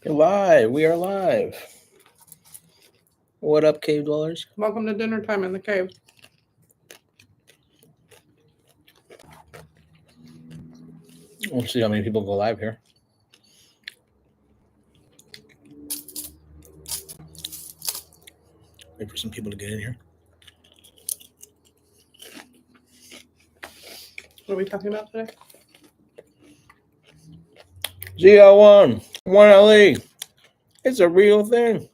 You're live. We are live. What up, cave dwellers? Welcome to dinner time in the cave. We'll see how many people go live here. Wait for some people to get in here. What are we talking about today? ZL1, 1LE. It's a real thing.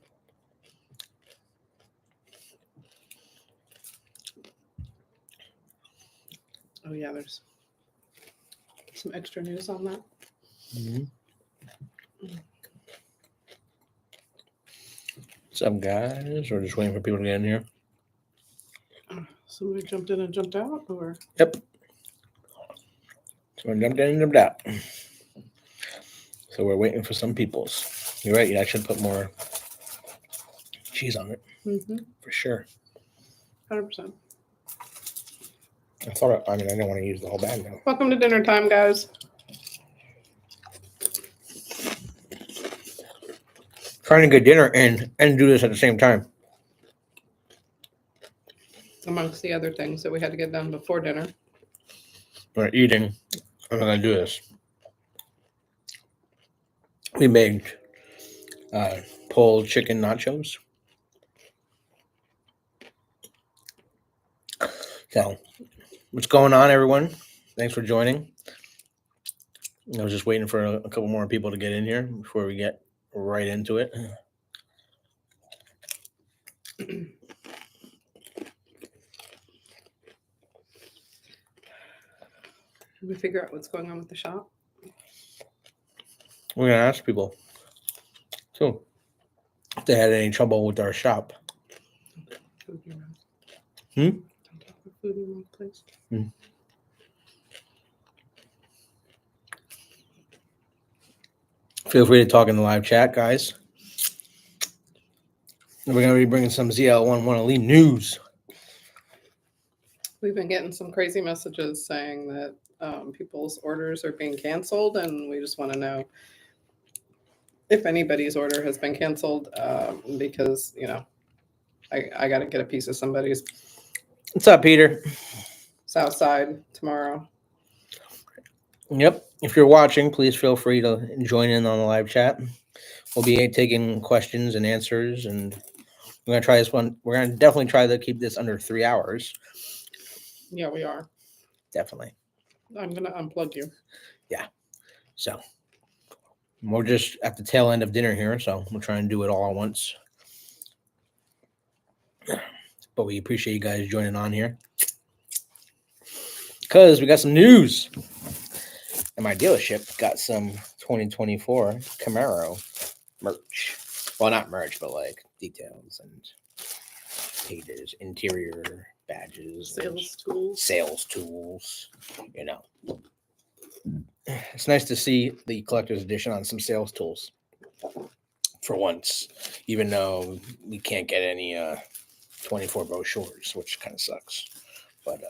Oh yeah, there's some extra news on that. What's up, guys? We're just waiting for people to get in here. Somebody jumped in and jumped out, or? Yep. Someone jumped in and jumped out. So we're waiting for some peoples. You're right. I should put more cheese on it. For sure. 100%. I didn't want to use the whole bag now. Welcome to dinner time, guys. Trying to get dinner and do this at the same time. Amongst the other things that we had to get done before dinner. We're eating. I'm not going to do this. We made pulled chicken nachos. So, what's going on, everyone? Thanks for joining. I was just waiting for a couple more people to get in here before we get right into it. Did we figure out what's going on with the shop? We're going to ask people, too, if they had any trouble with our shop. Food in your mouth. Hmm? Don't talk about food in your mouth, please. Feel free to talk in the live chat, guys. We're going to be bringing some ZL1 1LE news. We've been getting some crazy messages saying that people's orders are being canceled, and we just want to know if anybody's order has been canceled, because, I got to get a piece of somebody's What's up, Peter? south side tomorrow. Yep. If you're watching, please feel free to join in on the live chat. We'll be taking questions and answers, and we're going to try this one. We're going to definitely try to keep this under 3 hours. Yeah, we are. Definitely. I'm going to unplug you. Yeah. So we're just at the tail end of dinner here, so we'll try and do it all at once. But we appreciate you guys joining on here, because we got some news. And my dealership got some 2024 Camaro merch. Well, not merch, but like details and pages, interior badges, sales tools. It's nice to see the collector's edition on some sales tools for once, even though we can't get any 24 brochures, which kind of sucks. But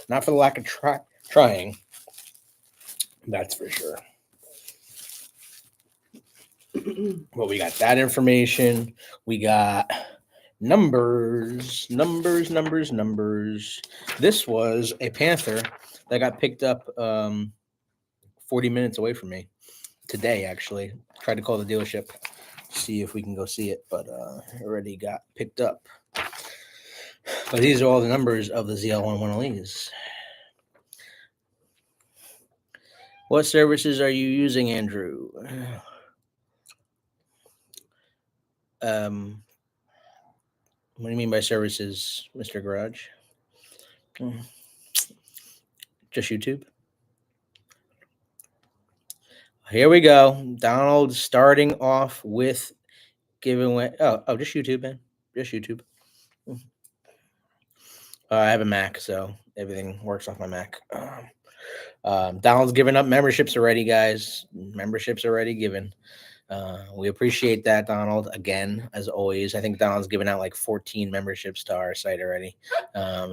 not for the lack of trying. That's for sure. Well, we got that information. We got numbers. This was a Panther that got picked up 40 minutes away from me today, actually. Tried to call the dealership, see if we can go see it, but already got picked up. But these are all the numbers of the ZL1 1LEs. What services are you using, Andrew? What do you mean by services, Mr. Garage? Just YouTube? Here we go. Donald starting off with giving away. Oh, just YouTube, man. Just YouTube. I have a Mac, so everything works off my Mac. Donald's giving up memberships already, guys. Memberships already given. We appreciate that, Donald. Again, as always, I think Donald's given out like 14 memberships to our site already.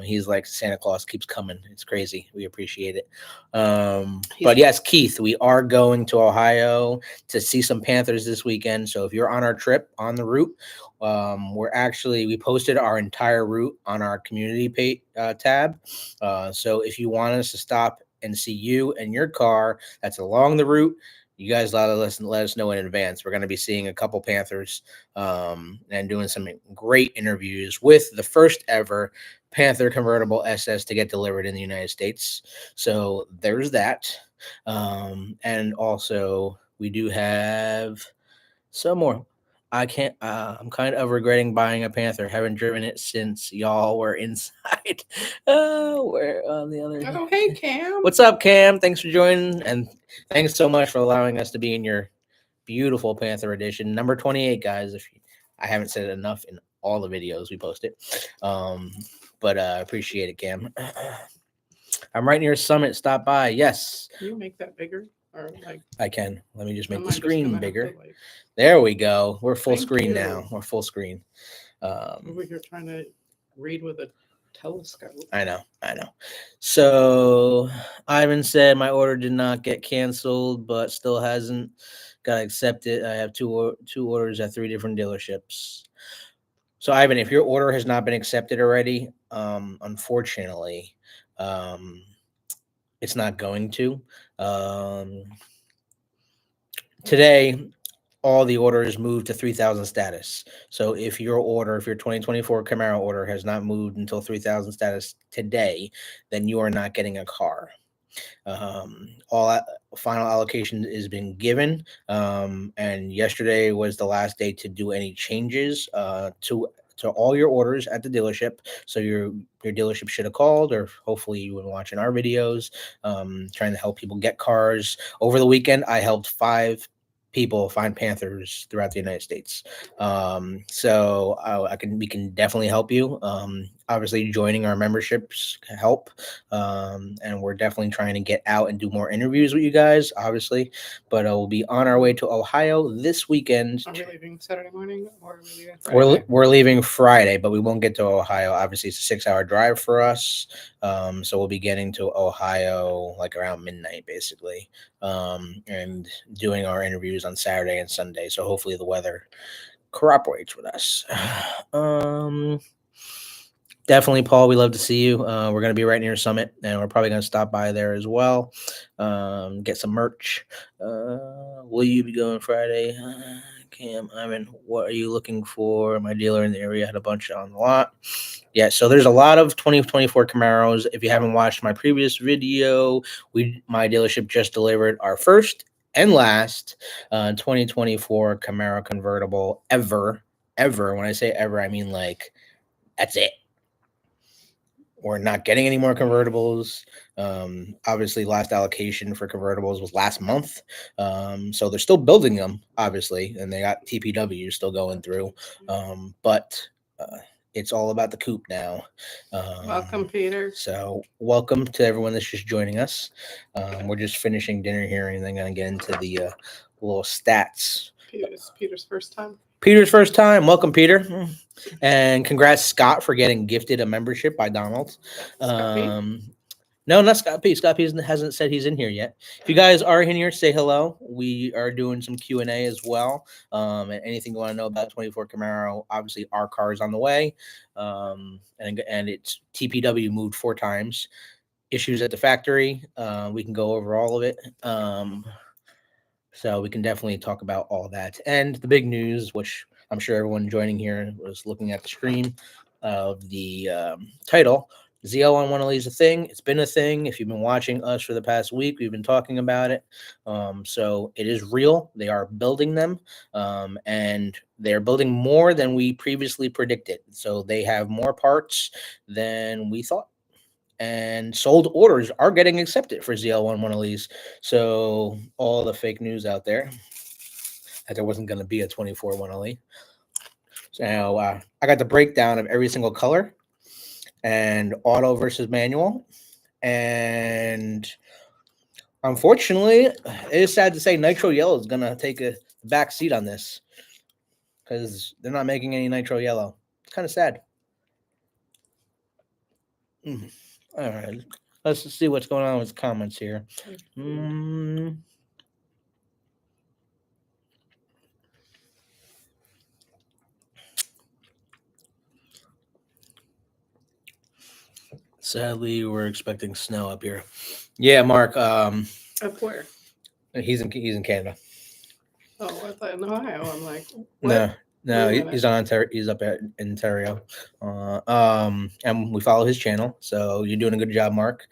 He's like Santa Claus keeps coming. It's crazy. We appreciate it. But yes, Keith, we are going to Ohio to see some Panthers this weekend. So if you're on our trip on the route, we posted our entire route on our community tab. So if you want us to stop and see you and your car that's along the route, you guys let us know in advance. We're going to be seeing a couple Panthers and doing some great interviews with the first ever Panther convertible SS to get delivered in the United States. So there's that. And also we do have some more. I'm kind of regretting buying a Panther. Haven't driven it since y'all were inside. Where on the other? Oh, hey, Cam. What's up, Cam? Thanks for joining, and thanks so much for allowing us to be in your beautiful Panther edition, number 28, guys. I haven't said it enough in all the videos we posted, but appreciate it, Cam. I'm right near Summit. Stop by. Yes. Can you make that bigger? Or like I can. Let me just make am the I just screen gonna have bigger. to, like, There we go. We're full Thank screen you. now. We're full screen. over here trying to read with a telescope? I know. So Ivan said my order did not get canceled, but still hasn't got accepted. I have two orders at 3 different dealerships. So Ivan, if your order has not been accepted already, unfortunately, it's not going to. Today, all the orders moved to 3,000 status. So if your 2024 Camaro order has not moved until 3,000 status today, then you are not getting a car. Final allocation is been given, and yesterday was the last day to do any changes to all your orders at the dealership. So your dealership should have called, or hopefully you were watching our videos, trying to help people get cars. Over the weekend, I helped 5 people find Panthers throughout the United States. So we can definitely help you. Obviously joining our memberships can help. And we're definitely trying to get out and do more interviews with you guys, obviously, but we'll be on our way to Ohio this weekend. Are we leaving Saturday morning or are we leaving Friday? We're leaving Friday, but we won't get to Ohio. Obviously it's a 6-hour drive for us. So we'll be getting to Ohio like around midnight, basically, and doing our interviews on Saturday and Sunday. So hopefully the weather cooperates with us. Definitely, Paul. We love to see you. We're going to be right near Summit, and we're probably going to stop by there as well. Get some merch. Will you be going Friday? Cam, what are you looking for? My dealer in the area had a bunch on the lot. Yeah, so there's a lot of 2024 Camaros. If you haven't watched my previous video, my dealership just delivered our first and last 2024 Camaro convertible ever. When I say ever, I mean like that's it. We're not getting any more convertibles. Obviously, last allocation for convertibles was last month. So they're still building them, obviously, and they got TPW still going through. But it's all about the coupe now. Welcome, Peter. So welcome to everyone that's just joining us. We're just finishing dinner here and then going to get into the little stats. Peter's first time. Peter's first time. Welcome, Peter. And congrats, Scott, for getting gifted a membership by Donald. No, not Scott P. Scott P. hasn't said he's in here yet. If you guys are in here, say hello. We are doing some Q&A as well. And anything you want to know about 24 Camaro, obviously our car is on the way. And it's TPW moved 4 times. Issues at the factory. We can go over all of it. So we can definitely talk about all that. And the big news, which I'm sure everyone joining here was looking at the screen of the title, ZL1 want to leave a thing. It's been a thing. If you've been watching us for the past week, we've been talking about it. So it is real. They are building them, and they're building more than we previously predicted. So they have more parts than we thought. And sold orders are getting accepted for ZL1 one of these. So all the fake news out there that there wasn't going to be a 24 one only. So I got the breakdown of every single color and auto versus manual and Unfortunately, it is sad to say Nitro Yellow is gonna take a back seat on this because they're not making any Nitro Yellow. It's kind of sad. All right, let's see what's going on with the comments here. Sadly, we're expecting snow up here. Yeah, Mark. Up where? He's in Canada. Oh, I thought in Ohio. I'm like, what? No, he's on Ontario. He's up at Ontario. And we follow his channel. So you're doing a good job, Mark.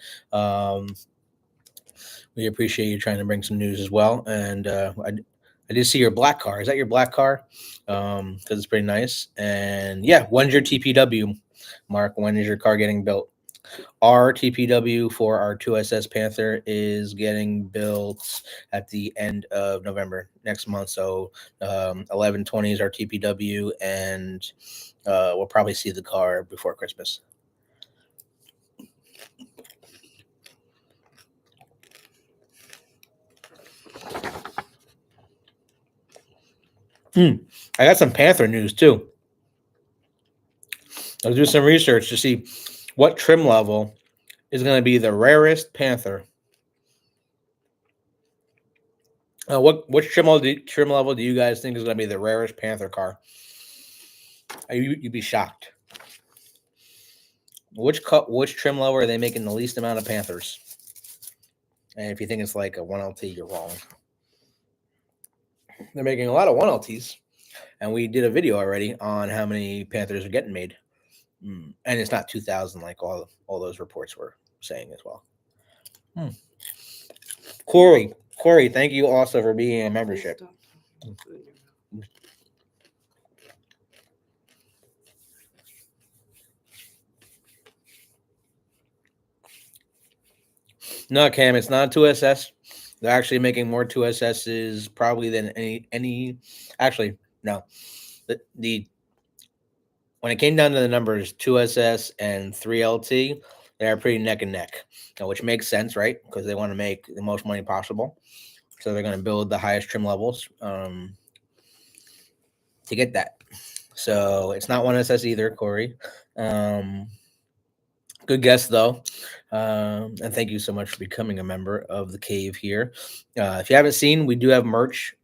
We appreciate you trying to bring some news as well. And I did see your black car. Is that your black car? Because it's pretty nice. And yeah, when's your TPW, Mark? When is your car getting built? Our TPW for our 2SS Panther is getting built at the end of November next month. So 11/20 is our TPW, and we'll probably see the car before Christmas. I got some Panther news too. I'll do some research to see what trim level is going to be the rarest Panther. Which trim level do you guys think is going to be the rarest Panther car? You'd be shocked. Which trim level are they making the least amount of Panthers? And if you think it's like a 1LT, you're wrong. They're making a lot of 1LTs, and we did a video already on how many Panthers are getting made. And it's not 2,000 like all those reports were saying as well. Corey, thank you also for being a membership. No, Cam, it's not 2SS. They're actually making more 2SSs probably than any. Actually, no. The when it came down to the numbers, 2SS and 3LT, they are pretty neck and neck, which makes sense, right? Because they want to make the most money possible. So they're going to build the highest trim levels to get that. So it's not 1SS either, Corey. Good guess, though. And thank you so much for becoming a member of the Cave here. If you haven't seen, we do have merch.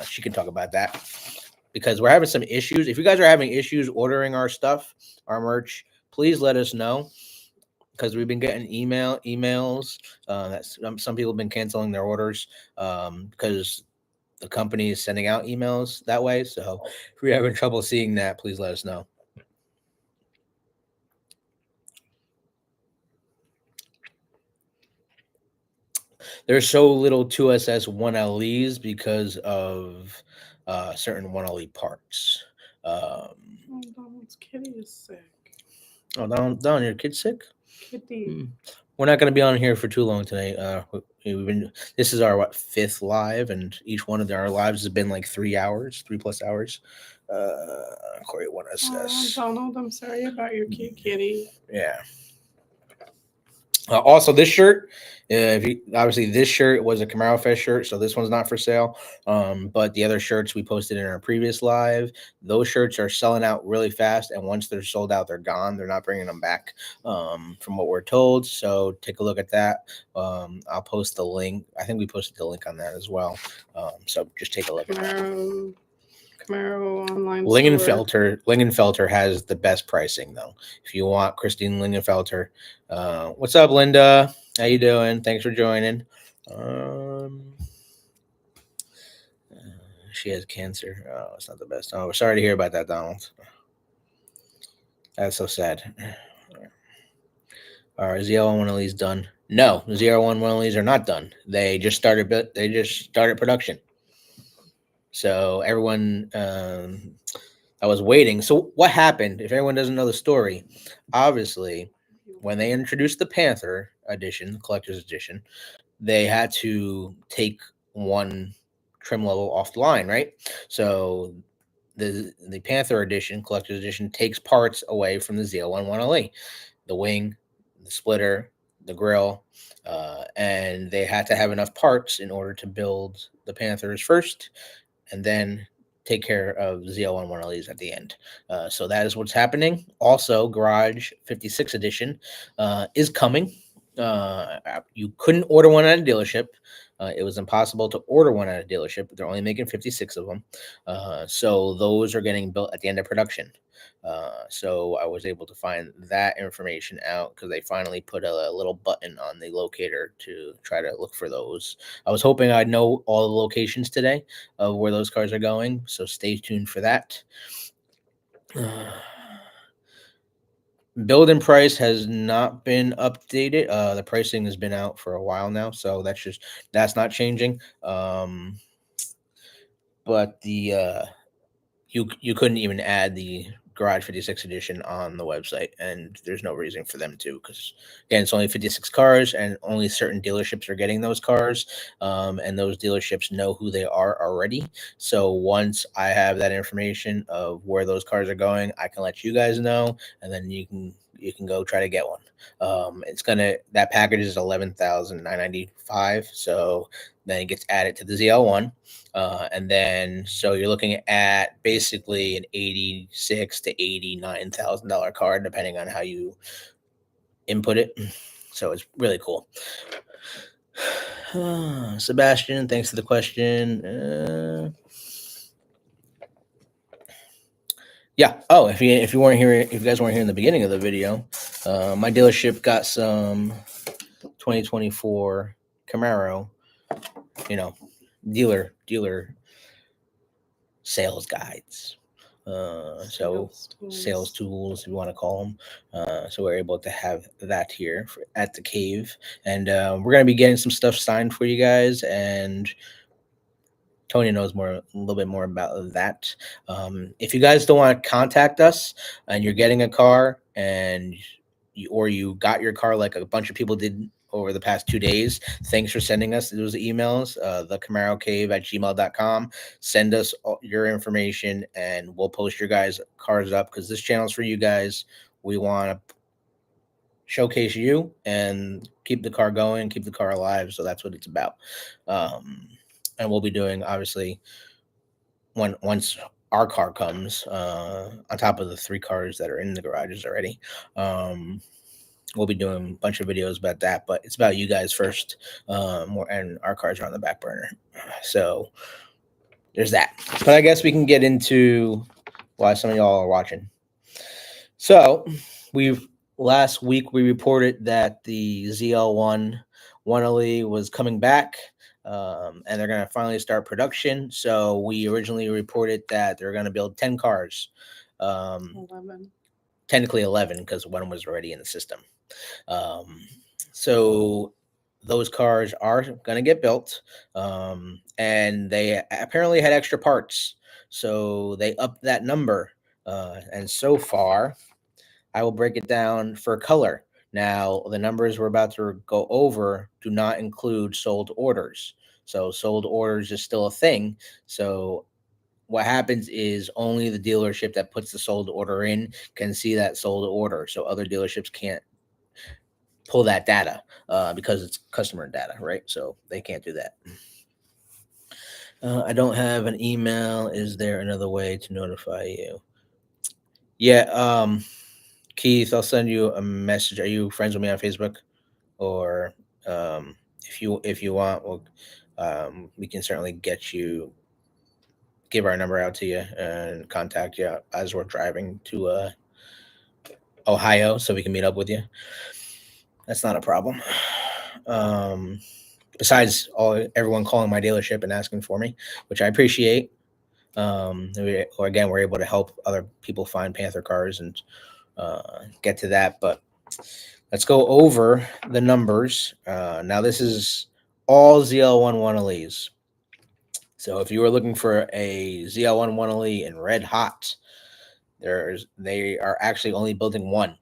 She can talk about that because we're having some issues. If you guys are having issues ordering our stuff, our merch, please let us know because we've been getting emails that some people have been canceling their orders because the company is sending out emails that way. So if you're having trouble seeing that, please let us know. There's so little 2SS 1LEs because of certain 1LE parts. Donald's kitty is sick. Oh, Don, your kid's sick? Kitty. We're not going to be on here for too long tonight. This is our 5th live, and each one of our lives has been like 3 hours, 3+ hours. Corey 1SS. Donald, I'm sorry about your cute kitty. Yeah. Also, this shirt, obviously this shirt was a Camaro Fest shirt, so this one's not for sale. But the other shirts we posted in our previous live, those shirts are selling out really fast, and once they're sold out, they're gone. They're not bringing them back, from what we're told. So take a look at that. I'll post the link. I think we posted the link on that as well. So just take a look at that. Camaro online Lingenfelter has the best pricing though. If you want Christine Lingenfelter, what's up, Linda? How you doing? Thanks for joining. She has cancer. Oh, it's not the best. Oh, we're sorry to hear about that, Donald. That's so sad. All right, ZL1 one of these done? No, ZL1 one of these are not done. They just started production. So everyone, I was waiting. So what happened? If everyone doesn't know the story, obviously, when they introduced the Panther edition, the collector's edition, they had to take one trim level off the line, right? So the Panther edition, collector's edition, takes parts away from the ZL1 1LE, the wing, the splitter, the grill, and they had to have enough parts in order to build the Panthers first, and then take care of ZL1 1LEs at the end. So that is what's happening. Also, Garage 56 edition is coming. You couldn't order one at a dealership. It was impossible to order one at a dealership. They're only making 56 of them. So those are getting built at the end of production. So I was able to find that information out because they finally put a little button on the locator to try to look for those. I was hoping I'd know all the locations today of where those cars are going. So stay tuned for that. Build and price has not been updated. The pricing has been out for a while now, so that's not changing. But the you couldn't even add the Garage 56 edition on the website, and there's no reason for them to, because again, it's only 56 cars, and only certain dealerships are getting those cars, and those dealerships know who they are already. So once I have that information of where those cars are going, I can let you guys know, and then you can go try to get one. That package is $11,995, so then it gets added to the ZL1. And then, so you're looking at basically an $86,000 to $89,000 car, depending on how you input it. So it's really cool. Sebastian, thanks for the question. Yeah. Oh, if you weren't here, if you guys weren't here in the beginning of the video, my dealership got some 2024 Camaro, dealer sales guides. Sales tools, if you want to call them. So we're able to have that here at the cave, and we're going to be getting some stuff signed for you guys, and Tony knows a little bit more about that. If you guys don't want to contact us and you're getting a car and you got your car like a bunch of people did over the past 2 days, thanks for sending us those emails, the Camaro Cave at gmail.com. Send us your information and we'll post your guys' cars up, because this channel is for you guys. We want to showcase you and keep the car going, keep the car alive. So that's what it's about. And we'll be doing, obviously, once our car comes, on top of the 3 cars that are in the garages already. We'll be doing a bunch of videos about that, but it's about you guys first, and our cars are on the back burner. So there's that. But I guess we can get into why some of y'all are watching. So last week we reported that the ZL1 1LE was coming back, and they're going to finally start production. So we originally reported that they're going to build 10 cars. 11. Technically 11, because one was already in the system. So those cars are going to get built, and they apparently had extra parts, so they upped that number. And so far, I will break it down for color. Now, the numbers we're about to go over do not include sold orders. So sold orders is still a thing. So what happens is only the dealership that puts the sold order in can see that sold order. So other dealerships can't pull that data because it's customer data, right? So they can't do that. I don't have an email. Is there another way to notify you? Yeah, Keith, I'll send you a message. Are you friends with me on Facebook? Or if you want, we can certainly give our number out to you and contact you as we're driving to Ohio, so we can meet up with you. That's not a problem. Besides everyone calling my dealership and asking for me, which I appreciate. We're able to help other people find Panther cars and get to that. But let's go over the numbers. Now this is all ZL1 1LEs. So if you were looking for a ZL1 1LE in red hot, they are actually only building one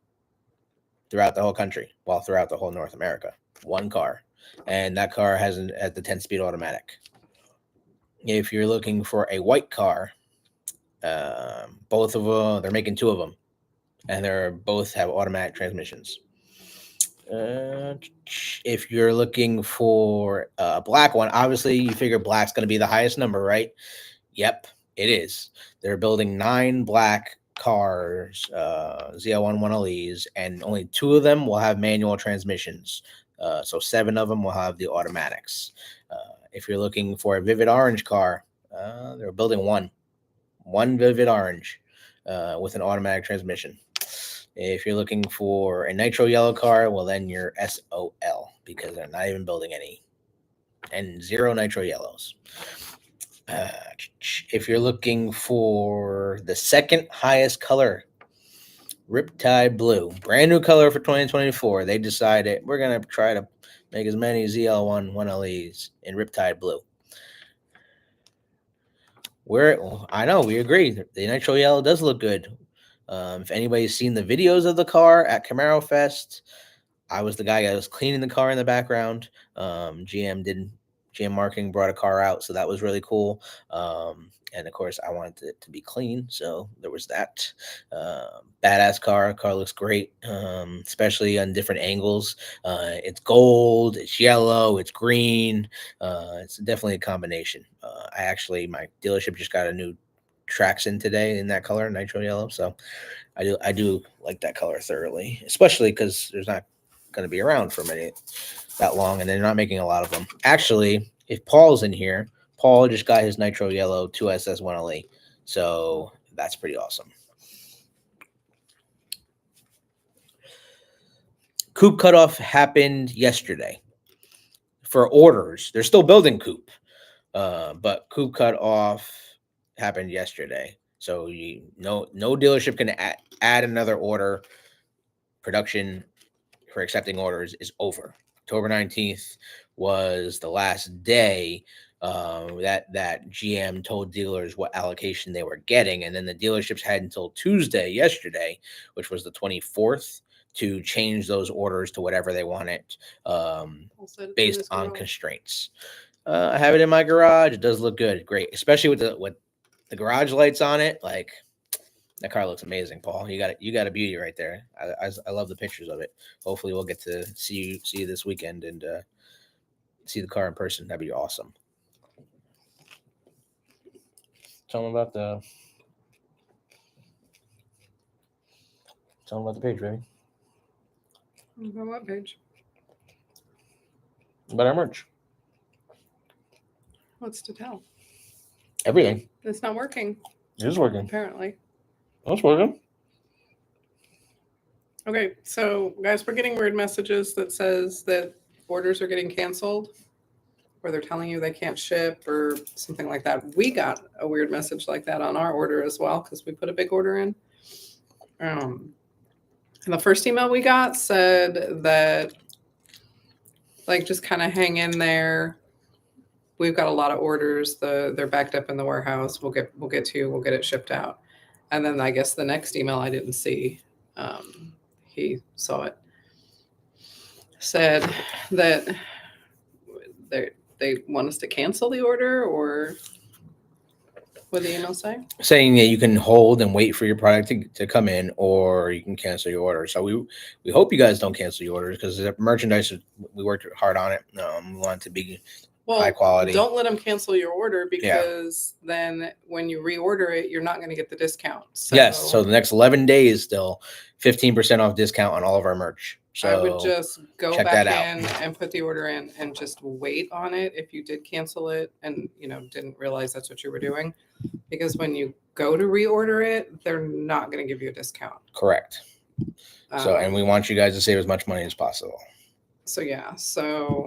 throughout the whole country, throughout the whole North America. One car, and that car has the 10-speed automatic. If you're looking for a white car, both of them, they're making 2 of them, and they're both have automatic transmissions. If you're looking for a black one, obviously you figure black's going to be the highest number, right? Yep, it is. They're building 9 black cars, ZL1 1LEs, and only 2 of them will have manual transmissions. So 7 of them will have the automatics. If you're looking for a vivid orange car, they're building one vivid orange with an automatic transmission. If you're looking for a nitro yellow car, well, then you're SOL because they're not even building any, and 0 nitro yellows. If you're looking for the second highest color, Riptide Blue, brand new color for 2024, they decided we're going to try to make as many ZL1 1LEs in Riptide Blue. I know, we agree. The nitro yellow does look good. If anybody's seen the videos of the car at Camaro Fest, I was the guy that was cleaning the car in the background. GM marketing brought a car out, so that was really cool. And of course, I wanted it to be clean, so there was that. Badass car. Car looks great, especially on different angles. It's gold, it's yellow, it's green. It's definitely a combination. My dealership just got a new tracks in today in that color, nitro yellow. So I do like that color thoroughly, especially because there's not going to be around for that long, and they're not making a lot of them. Actually, if Paul's in here, Paul just got his nitro yellow 2SS 1LE, so that's pretty awesome. Coupe cutoff happened yesterday for orders. They're still building coupe, but coupe cutoff happened yesterday. So no dealership can add another order. Production for accepting orders is over. October 19th was the last day that GM told dealers what allocation they were getting. And then the dealerships had until Tuesday, yesterday, which was the 24th, to change those orders to whatever they wanted based on constraints. I have it in my garage. It does look good. Great. Especially with the garage lights on it. Like, that car looks amazing, Paul. You got a beauty right there. I love the pictures of it. Hopefully we'll get to see you this weekend and see the car in person. That'd be awesome. Tell them about the page, baby. About what page? About our merch. What's to tell? Everything. It's not working. It is working. Apparently. It's working. Okay, so guys, we're getting weird messages that says that orders are getting canceled, or they're telling you they can't ship or something like that. We got a weird message like that on our order as well because we put a big order in. And the first email we got said that, like, just kind of hang in there. We've got a lot of orders. They're backed up in the warehouse. We'll get to you. We'll get it shipped out. And then I guess the next email I didn't see. He saw it. Said that they want us to cancel the order, or what did the email say? Saying that you can hold and wait for your product to come in, or you can cancel your order. So we hope you guys don't cancel your orders because the merchandise, we worked hard on it. We want it to be high quality. Don't let them cancel your order because then when you reorder it, you're not going to get the discount. So yes. So the next 11 days, still 15% off discount on all of our merch. So I would just go back in and put the order in and just wait on it if you did cancel it and didn't realize that's what you were doing, because when you go to reorder it, they're not going to give you a discount. Correct. And we want you guys to save as much money as possible. So yeah. So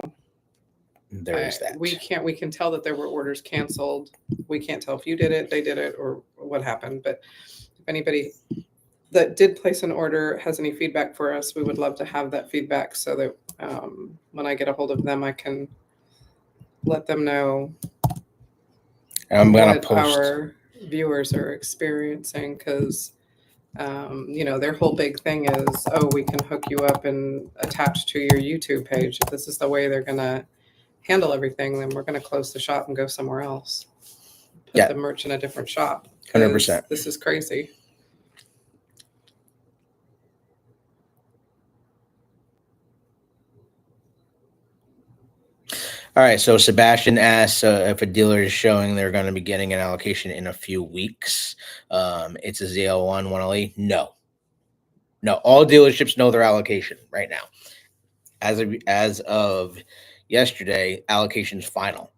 there is that. We can tell that there were orders canceled. We can't tell if you did it, they did it, or what happened. But if anybody that did place an order has any feedback for us, we would love to have that feedback so that when I get a hold of them, I can let them know what our viewers are experiencing, because their whole big thing is, we can hook you up and attach to your YouTube page. If this is the way they're going to handle everything, then we're going to close the shop and go somewhere else. Put the merch in a different shop. 100%. This is crazy. All right. So Sebastian asks if a dealer is showing they're going to be getting an allocation in a few weeks. It's a ZL1 1LE. No. All dealerships know their allocation right now. As of yesterday, allocation's final.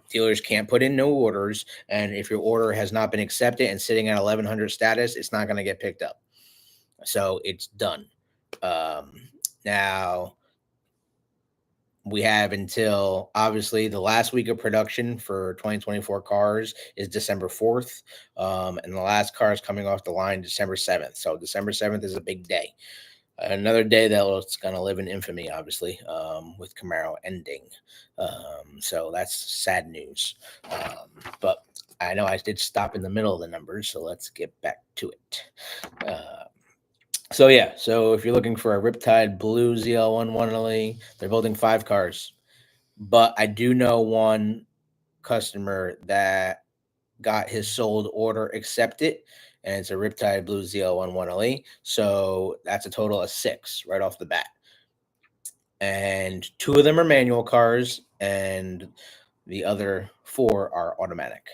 Dealers can't put in no orders, and if your order has not been accepted and sitting at 1100 status, it's not going to get picked up. So it's done. Now we have until obviously the last week of production for 2024 cars is December 4th. And the last car is coming off the line December 7th. So December 7th is a big day. Another day that's going to live in infamy, obviously, with Camaro ending. So that's sad news. But I know I did stop in the middle of the numbers, so let's get back to it. So if you're looking for a Riptide Blue ZL1 1LE, they're building 5 cars. But I do know one customer that got his sold order accepted, and it's a Riptide Blue ZL1 1LE. So that's a total of 6 right off the bat. And 2 of them are manual cars, and the other 4 are automatic.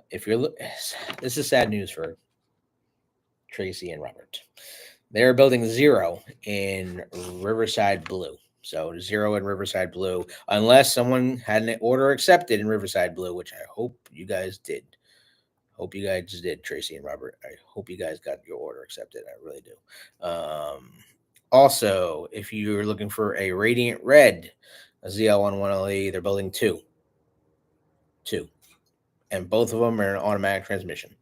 This is sad news for Tracy and Robert. They're building 0 in Riverside Blue. So 0 in Riverside Blue, unless someone had an order accepted in Riverside Blue, which I hope you guys did. Tracy and Robert. I hope you guys got your order accepted. I really do. Also, if you're looking for a Radiant Red, a ZL1 1LE, they're building 2. And both of them are an automatic transmission.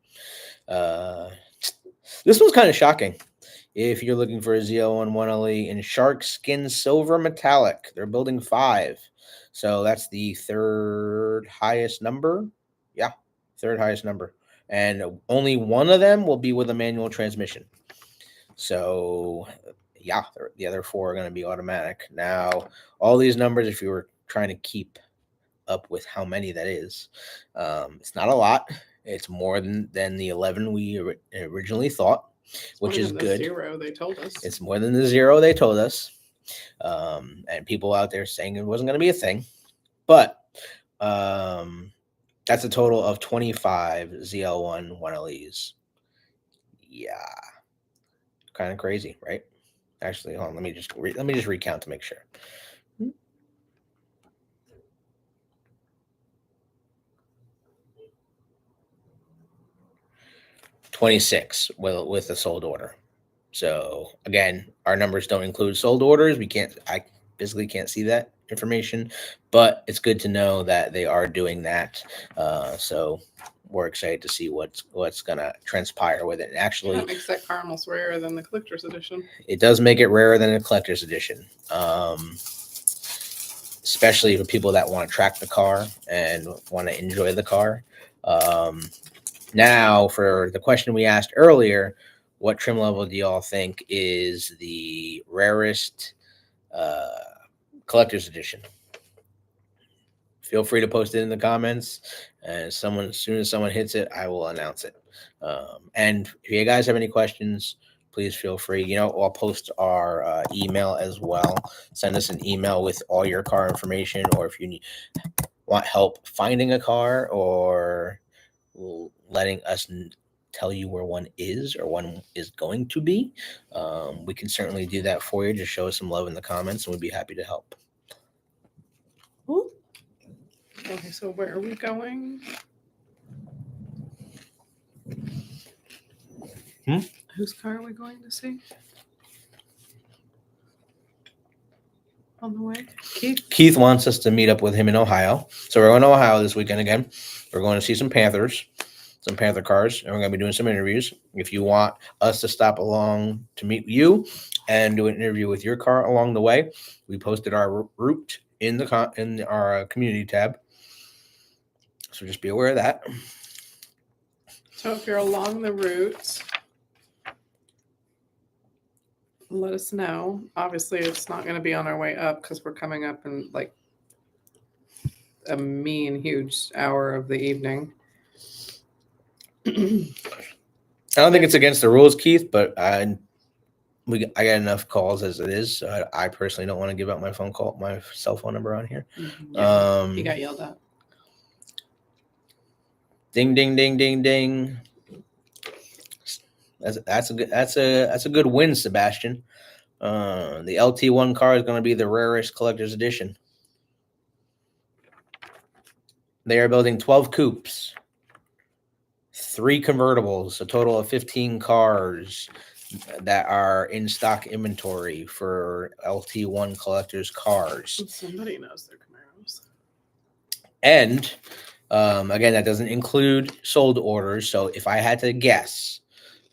This one's kind of shocking. If you're looking for a ZL1 1LE in Shark Skin Silver Metallic, they're building 5. So that's the 3rd highest number. Yeah, 3rd highest number. And only one of them will be with a manual transmission. So, yeah, the other 4 are going to be automatic. Now, all these numbers, if you were trying to keep up with how many that is, it's not a lot. It's more than the 11 we originally thought, which is good. 0 they told us. It's more than the 0 they told us. And people out there saying it wasn't going to be a thing. But that's a total of 25 ZL1 1LEs. Yeah. Kind of crazy, right? Actually, hold on. Let me just recount to make sure. 26 with a sold order. So again, our numbers don't include sold orders. I physically can't see that information, but it's good to know that they are doing that. So we're excited to see what's gonna transpire with it. Actually, that makes that car almost rarer than the collector's edition. It does make it rarer than a collector's edition, especially for people that want to track the car and want to enjoy the car. Now, for the question we asked earlier, what trim level do y'all think is the rarest collector's edition? Feel free to post it in the comments, and as soon as someone hits it, I will announce it. And if you guys have any questions, please feel free. I'll post our email as well. Send us an email with all your car information, or if you want help finding a car or letting us tell you where one is or one is going to be, we can certainly do that for you. Just show us some love in the comments, and we'd be happy to help. Ooh. Okay, so where are we going? Whose car are we going to see? On the way? Keith wants us to meet up with him in Ohio. So we're going to Ohio this weekend again. We're going to see some Panther cars, and we're going to be doing some interviews. If you want us to stop along to meet you and do an interview with your car along the way, we posted our route in our community tab. So just be aware of that. So if you're along the route, let us know. Obviously, it's not going to be on our way up because we're coming up in like a huge hour of the evening. I don't think it's against the rules, Keith, but I got enough calls as it is. So I personally don't want to give out my cell phone number on here. Yeah, he got yelled at. Ding, ding, ding, ding, ding. That's a good win, Sebastian. The LT1 car is going to be the rarest collector's edition. They are building 12 coupes, 3 convertibles, a total of 15 cars that are in stock inventory for LT1 collectors cars. Somebody knows their Camaros. And again, that doesn't include sold orders. So if I had to guess,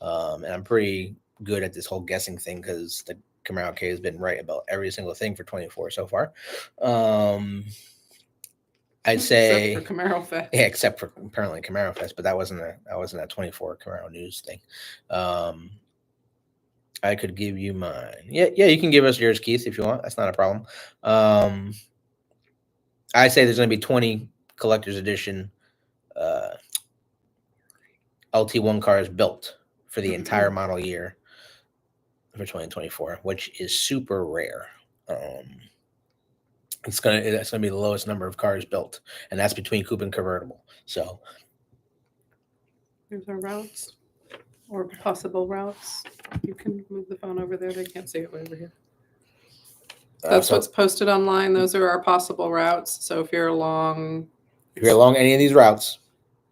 and I'm pretty good at this whole guessing thing because the Camaro Cave has been right about every single thing for 24 so far. I'd say except for Camaro Fest. Yeah, except for apparently Camaro Fest, but that wasn't a 24 Camaro news thing. I could give you mine. Yeah, you can give us yours, Keith, if you want. That's not a problem. I say there's going to be 20 collector's edition LT1 cars built for the entire model year for 2024, which is super rare. That's gonna be the lowest number of cars built, and that's between coupe and convertible. So there's our routes or possible routes. You can move the phone over there. They can't see it over here. That's what's posted online. Those are our possible routes. So if you're along any of these routes,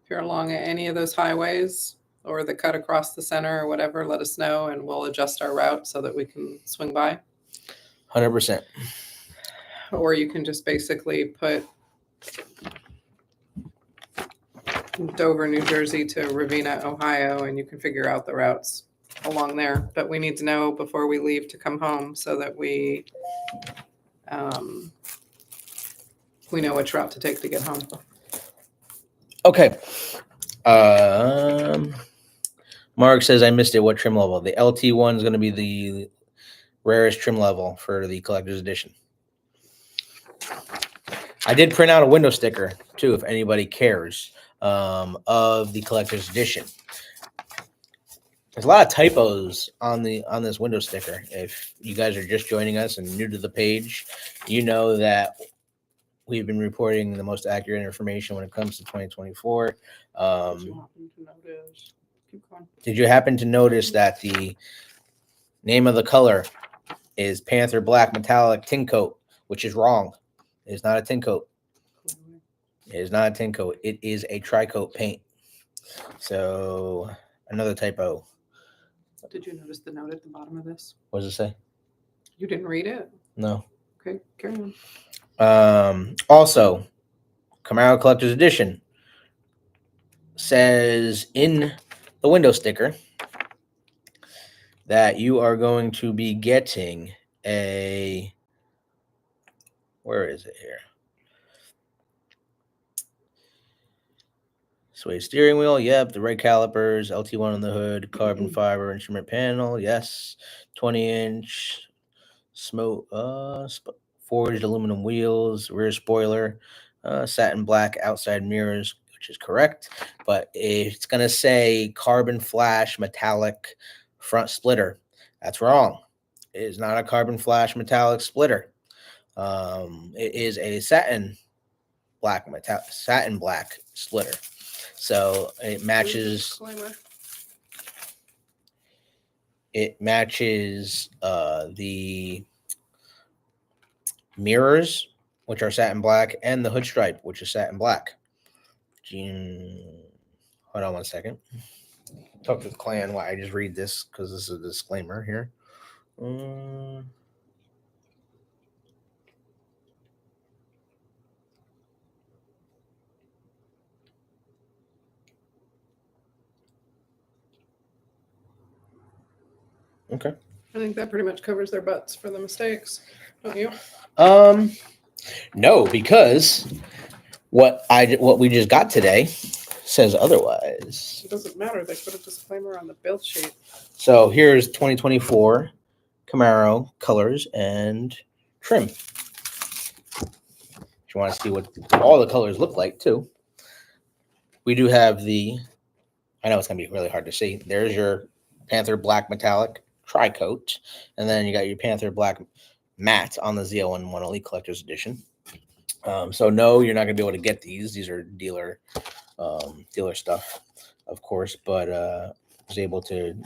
if you're along any of those highways or the cut across the center or whatever, let us know and we'll adjust our route so that we can swing by. 100%. Or you can just basically put Dover, New Jersey to Ravenna, Ohio, and you can figure out the routes along there. But we need to know before we leave to come home so that we know which route to take to get home. Okay. Mark says I missed it. What trim level? The LT1 is going to be the rarest trim level for the collector's edition. I did print out a window sticker too, if anybody cares, of the collector's edition. There's a lot of typos on this window sticker. If you guys are just joining us and new to the page, you know that we've been reporting the most accurate information when it comes to 2024. Did you happen to notice that the name of the color is Panther Black Metallic Tin Coat, which is wrong? It is not a tin coat. It is not a tin coat. It is a tri-coat paint. So another typo. Did you notice the note at the bottom of this? What does it say? You didn't read it? No. Okay, carry on. Also, Camaro Collector's Edition says in the window sticker that you are going to be getting a, where is it here? Suede steering wheel, yep. The red calipers, LT1 on the hood, carbon fiber instrument panel, yes. 20-inch forged aluminum wheels, rear spoiler, satin black outside mirrors, which is correct. But it's going to say carbon flash metallic front splitter. That's wrong. It is not a carbon flash metallic splitter. It is a satin black splitter. So it matches. It matches the mirrors, which are satin black, and the hood stripe, which is satin black. Hold on one second. Talk to the clan while I just read this because this is a disclaimer here. Okay. I think that pretty much covers their butts for the mistakes, don't you? No, because what we just got today says otherwise. It doesn't matter. They put a disclaimer on the build sheet. So here's 2024 Camaro colors and trim. If you want to see what all the colors look like too, we do have I know it's going to be really hard to see. There's your Panther Black Metallic tri-coat, and then you got your Panther black matte on the ZL1 One Elite Collector's Edition. So no, you're not gonna be able to get these. These are dealer stuff, of course, but I was able to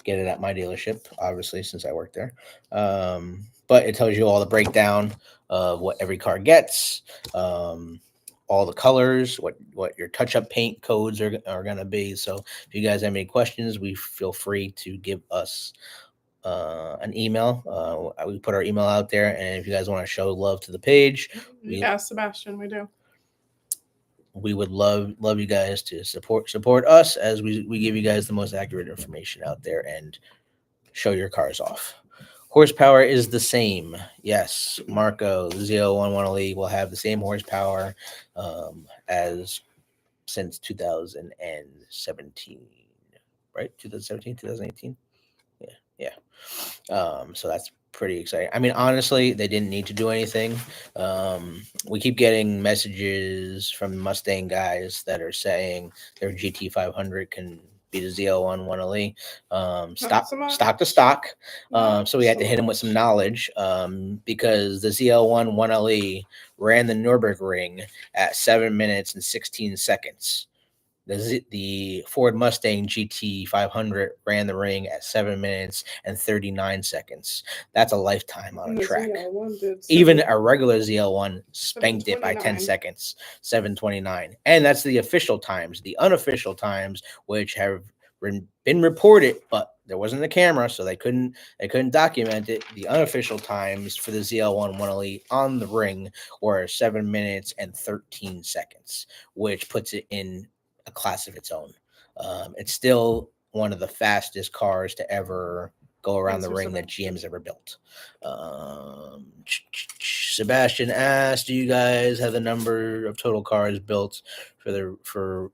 get it at my dealership, obviously, since I work there. But it tells you all the breakdown of what every car gets, all the colors, what your touch-up paint codes are going to be. So if you guys have any questions, we feel free to give us an email. We put our email out there, and if you guys want to show love to the page, Yeah, Sebastian, we do. We would love you guys to support us as we give you guys the most accurate information out there and show your cars off. Horsepower is the same. Yes, Marco, the ZL1 One Elite will have the same horsepower as since 2017, right? 2017, 2018. Yeah. So that's pretty exciting. I mean, honestly, they didn't need to do anything. We keep getting messages from Mustang guys that are saying their GT500 can be the ZL1 One Elite, stock to stock. So we had to hit him with some knowledge because the ZL1 One Elite ran the Nürburgring at 7 minutes and 16 seconds. The Ford Mustang GT500 ran the ring at 7 minutes and 39 seconds. That's a lifetime on a track. Even a regular ZL1 spanked it by 10 seconds, 7:29. And that's the official times. The unofficial times, which have been reported, but there wasn't a camera, so they couldn't document it. The unofficial times for the ZL1 One Elite on the ring were 7 minutes and 13 seconds, which puts it in a class of its own. It's still one of the fastest cars to ever go around the ring that GM's ever built. Sebastian asked, do you guys have the number of total cars built for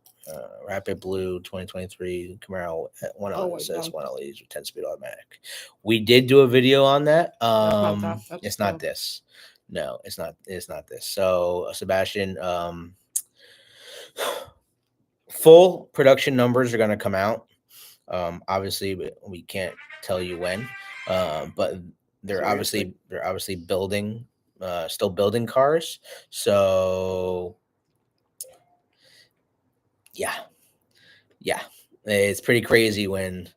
Rapid Blue 2023 Camaro One Elite? Says One Elite with 10-speed automatic. We did do a video on that. It's not this. No, it's not this. So Sebastian, full production numbers are going to come out. Obviously, we can't tell you when, but they're obviously building, still building cars. So yeah, it's pretty crazy when.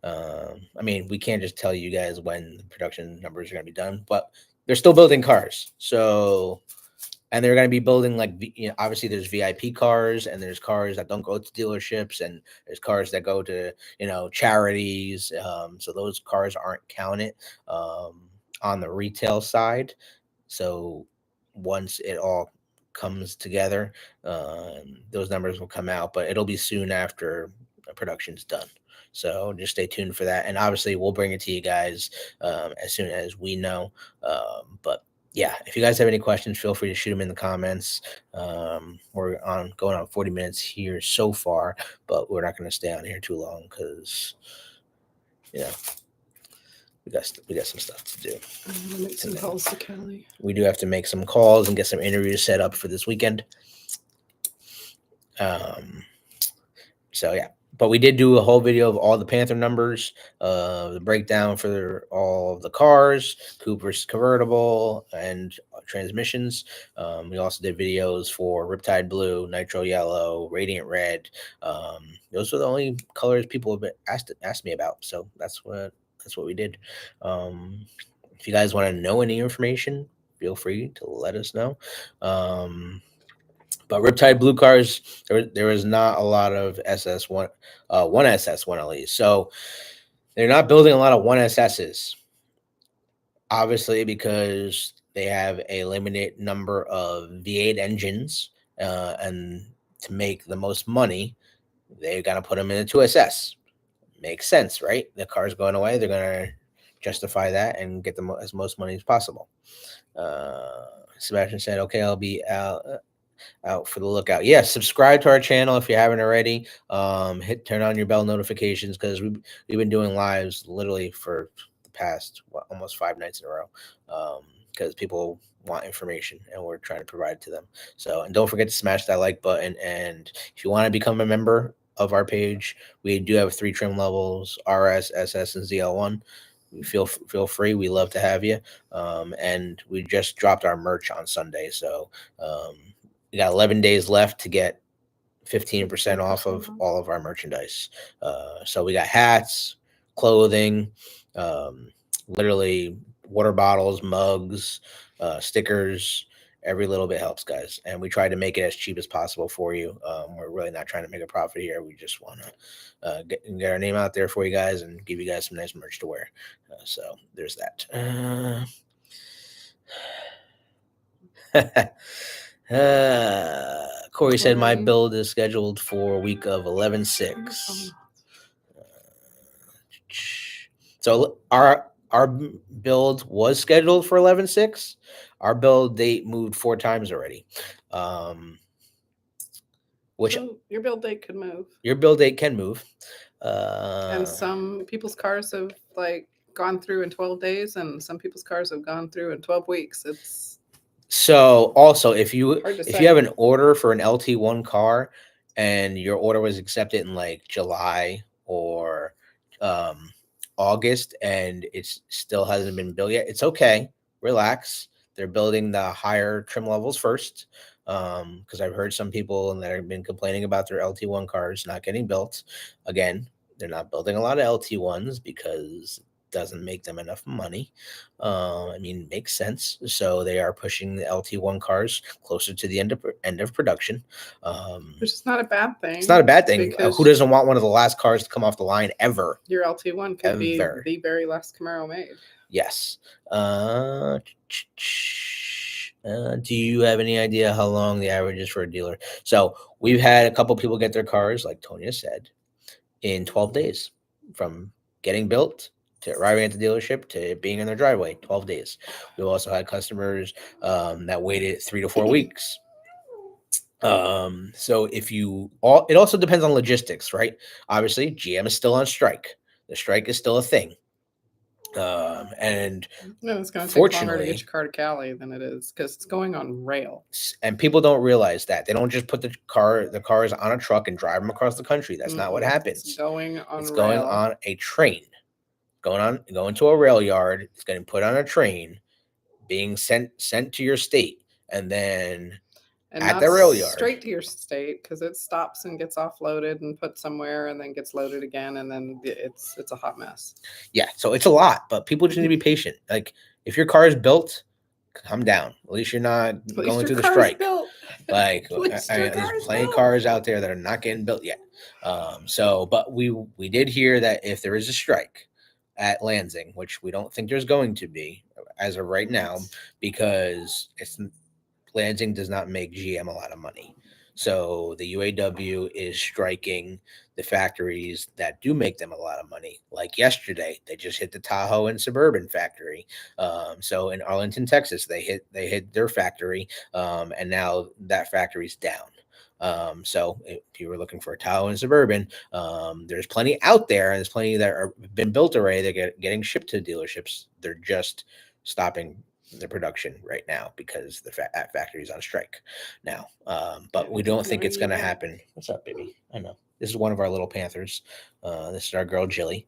I mean, we can't just tell you guys when the production numbers are going to be done, but they're still building cars. So. And they're going to be building, like, obviously there's VIP cars and there's cars that don't go to dealerships and there's cars that go to, charities. So those cars aren't counted on the retail side. So once it all comes together, those numbers will come out, but it'll be soon after production's done. So just stay tuned for that. And obviously we'll bring it to you guys as soon as we know. But yeah, if you guys have any questions, feel free to shoot them in the comments. We're going on 40 minutes here so far, but we're not going to stay on here too long because, we got some stuff to do. Make some calls to Kelly. We do have to make some calls and get some interviews set up for this weekend. So yeah. But we did do a whole video of all the Panther numbers, the breakdown for all of the cars, coupe versus convertible, and transmissions. We also did videos for Riptide Blue, Nitro Yellow, Radiant Red. Those are the only colors people have been asked me about. So that's what we did. If you guys want to know any information, feel free to let us know. But Riptide Blue cars, there is not a lot of SS1, one SS One Elite. So they're not building a lot of 1SSs, obviously, because they have a limited number of V8 engines, and to make the most money, they got to put them in a 2SS. Makes sense, right? The car's going away. They're going to justify that and get them as most money as possible. Sebastian said, okay, I'll be out for the lookout. Yeah, subscribe to our channel if you haven't already. Turn on your bell notifications because we've been doing lives literally for the past almost 5 nights in a row because people want information and we're trying to provide it to them. So, and don't forget to smash that like button. And if you want to become a member, of our page. We do have 3 trim levels: RS, SS, and ZL1. Feel free. We love to have you. And we just dropped our merch on Sunday, so we got 11 days left to get 15% off of all of our merchandise. So we got hats, clothing, literally water bottles, mugs, stickers. Every little bit helps, guys. And we try to make it as cheap as possible for you. We're really not trying to make a profit here. We just want to get our name out there for you guys and give you guys some nice merch to wear. So there's that. Corey said my build is scheduled for a week of 11/6. So our build was scheduled for 11/6. Our build date moved 4 times already. Which so your build date could move. Your build date can move. And some people's cars have like gone through in 12 days, and some people's cars have gone through in 12 weeks. It's so also if you say. have an order for an LT1 car and your order was accepted in like July or August and it still hasn't been built yet, it's okay. Relax. They're building the higher trim levels first. Because I've heard some people that have been complaining about their LT1 cars not getting built. Again, they're not building a lot of LT1s because it doesn't make them enough money. I mean, it makes sense. So they are pushing the LT1 cars closer to the end of production. Which is not a bad thing. It's not a bad thing. Who doesn't want one of the last cars to come off the line ever? Your LT1 could be the very last Camaro made. Yes. Do you have any idea how long the average is for a dealer? So we've had a couple people get their cars, like Tonya said, in 12 days from getting built to arriving at the dealership to being in their driveway. 12 days. We've also had customers that waited 3 to 4 weeks. So it also depends on logistics, right? Obviously, GM is still on strike. The strike is still a thing. And it's going to take longer to get your car to Cali than it is because it's going on rail. And people don't realize that. They don't just put the cars on a truck and drive them across the country. That's not what happens. It's going on going on a train. Going to a rail yard. It's getting put on a train, being sent to your state, and then at the rail yard straight to your state because it stops and gets offloaded and put somewhere and then gets loaded again, and then it's a hot mess. Yeah, so it's a lot, but people just need to be patient. Like if your car is built, calm down. At least you're not going through the strike. Like there's plenty of cars out there that are not getting built yet. But we did hear that if there is a strike at Lansing, which we don't think there's going to be as of right now, because Lansing does not make GM a lot of money. So the UAW is striking the factories that do make them a lot of money. Like yesterday, they just hit the Tahoe and Suburban factory. So in Arlington, Texas, they hit their factory, and now that factory's down. So if you were looking for a Tahoe and Suburban, there's plenty out there, and there's plenty that are been built already. They're getting shipped to dealerships. They're just stopping the production right now because the factory is on strike now. But we don't think it's going to happen. What's up, baby? I know. This is one of our little Panthers. This is our girl, Jilly.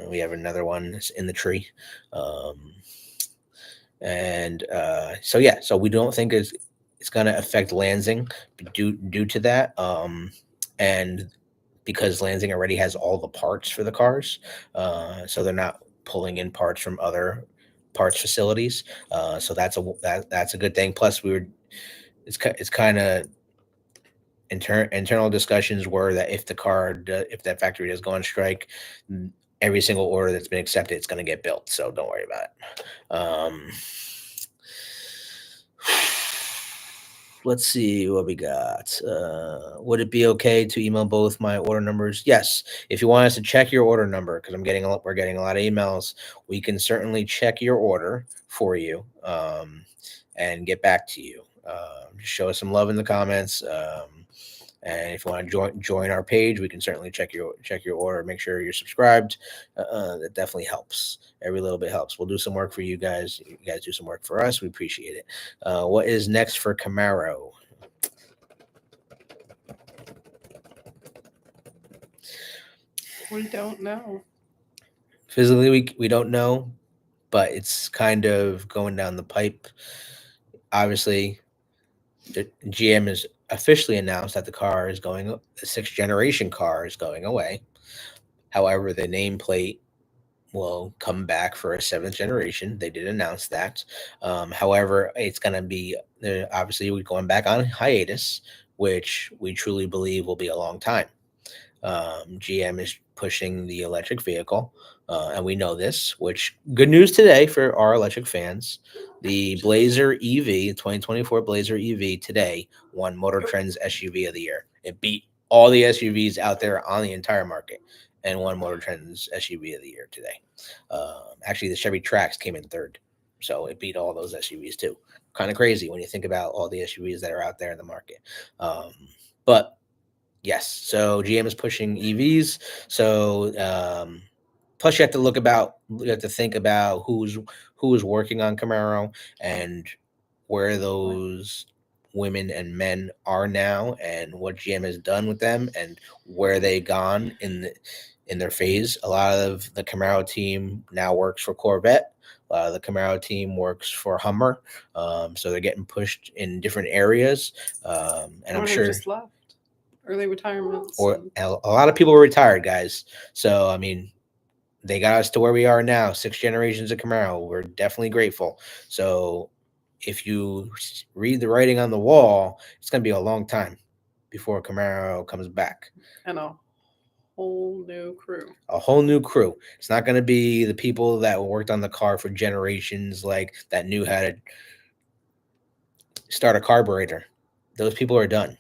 We have another one that's in the tree. So we don't think it's going to affect Lansing due to that. And because Lansing already has all the parts for the cars. So they're not pulling in parts from other parts facilities, so that's a good thing. Plus, it's kind of internal discussions were that if that factory does go on strike, every single order that's been accepted, it's going to get built. So don't worry about it. Let's see what we got. Would it be okay to email both my order numbers? Yes. If you want us to check your order number, because we're getting a lot of emails, we can certainly check your order for you and get back to you. Just show us some love in the comments. And if you want to join our page, we can certainly check your order. Make sure you're subscribed. That definitely helps. Every little bit helps. We'll do some work for you guys. You guys do some work for us. We appreciate it. What is next for Camaro? We don't know. Physically, we don't know, but it's kind of going down the pipe. Obviously, the GM has officially announced that the sixth generation car is going away. However, the nameplate will come back for a seventh generation. They did announce that. However, it's going to be obviously we're going back on hiatus, which we truly believe will be a long time. GM is pushing the electric vehicle, and we know this. Which good news today for our electric fans: the Blazer EV, 2024 Blazer EV, today won Motor Trend's SUV of the year. It beat all the SUVs out there on the entire market, and won Motor Trend's SUV of the year today. Actually, the Chevy Trax came in third, so it beat all those SUVs too. Kind of crazy when you think about all the SUVs that are out there in the market. But yes, so GM is pushing EVs. So plus you have to think about who's working on Camaro and where those women and men are now and what GM has done with them and where they've gone in their phase. A lot of the Camaro team now works for Corvette. A lot of the Camaro team works for Hummer. So they're getting pushed in different areas. And Or I'm they sure just left. Early retirements. or a lot of people were retired, guys. So, I mean, they got us to where we are now, 6 generations of Camaro. We're definitely grateful. So if you read the writing on the wall, it's going to be a long time before Camaro comes back. And a whole new crew. A whole new crew. It's not going to be the people that worked on the car for generations, like that knew how to start a carburetor. Those people are done.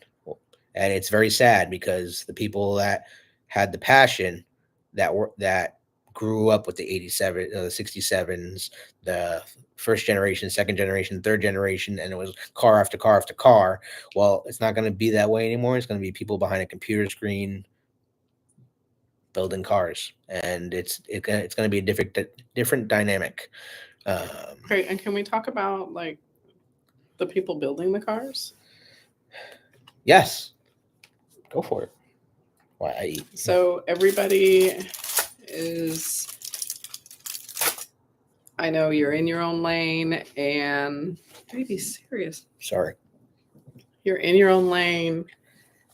And it's very sad because the people that had the passion that grew up with the 87, the 67s, the first generation, second generation, third generation, and it was car after car after car. Well, it's not going to be that way anymore. It's going to be people behind a computer screen building cars, and it's going to be a different dynamic. Great. And can we talk about like the people building the cars? Yes. Go for it. Why? So everybody is, I know you're in your own lane and be serious. Sorry. You're in your own lane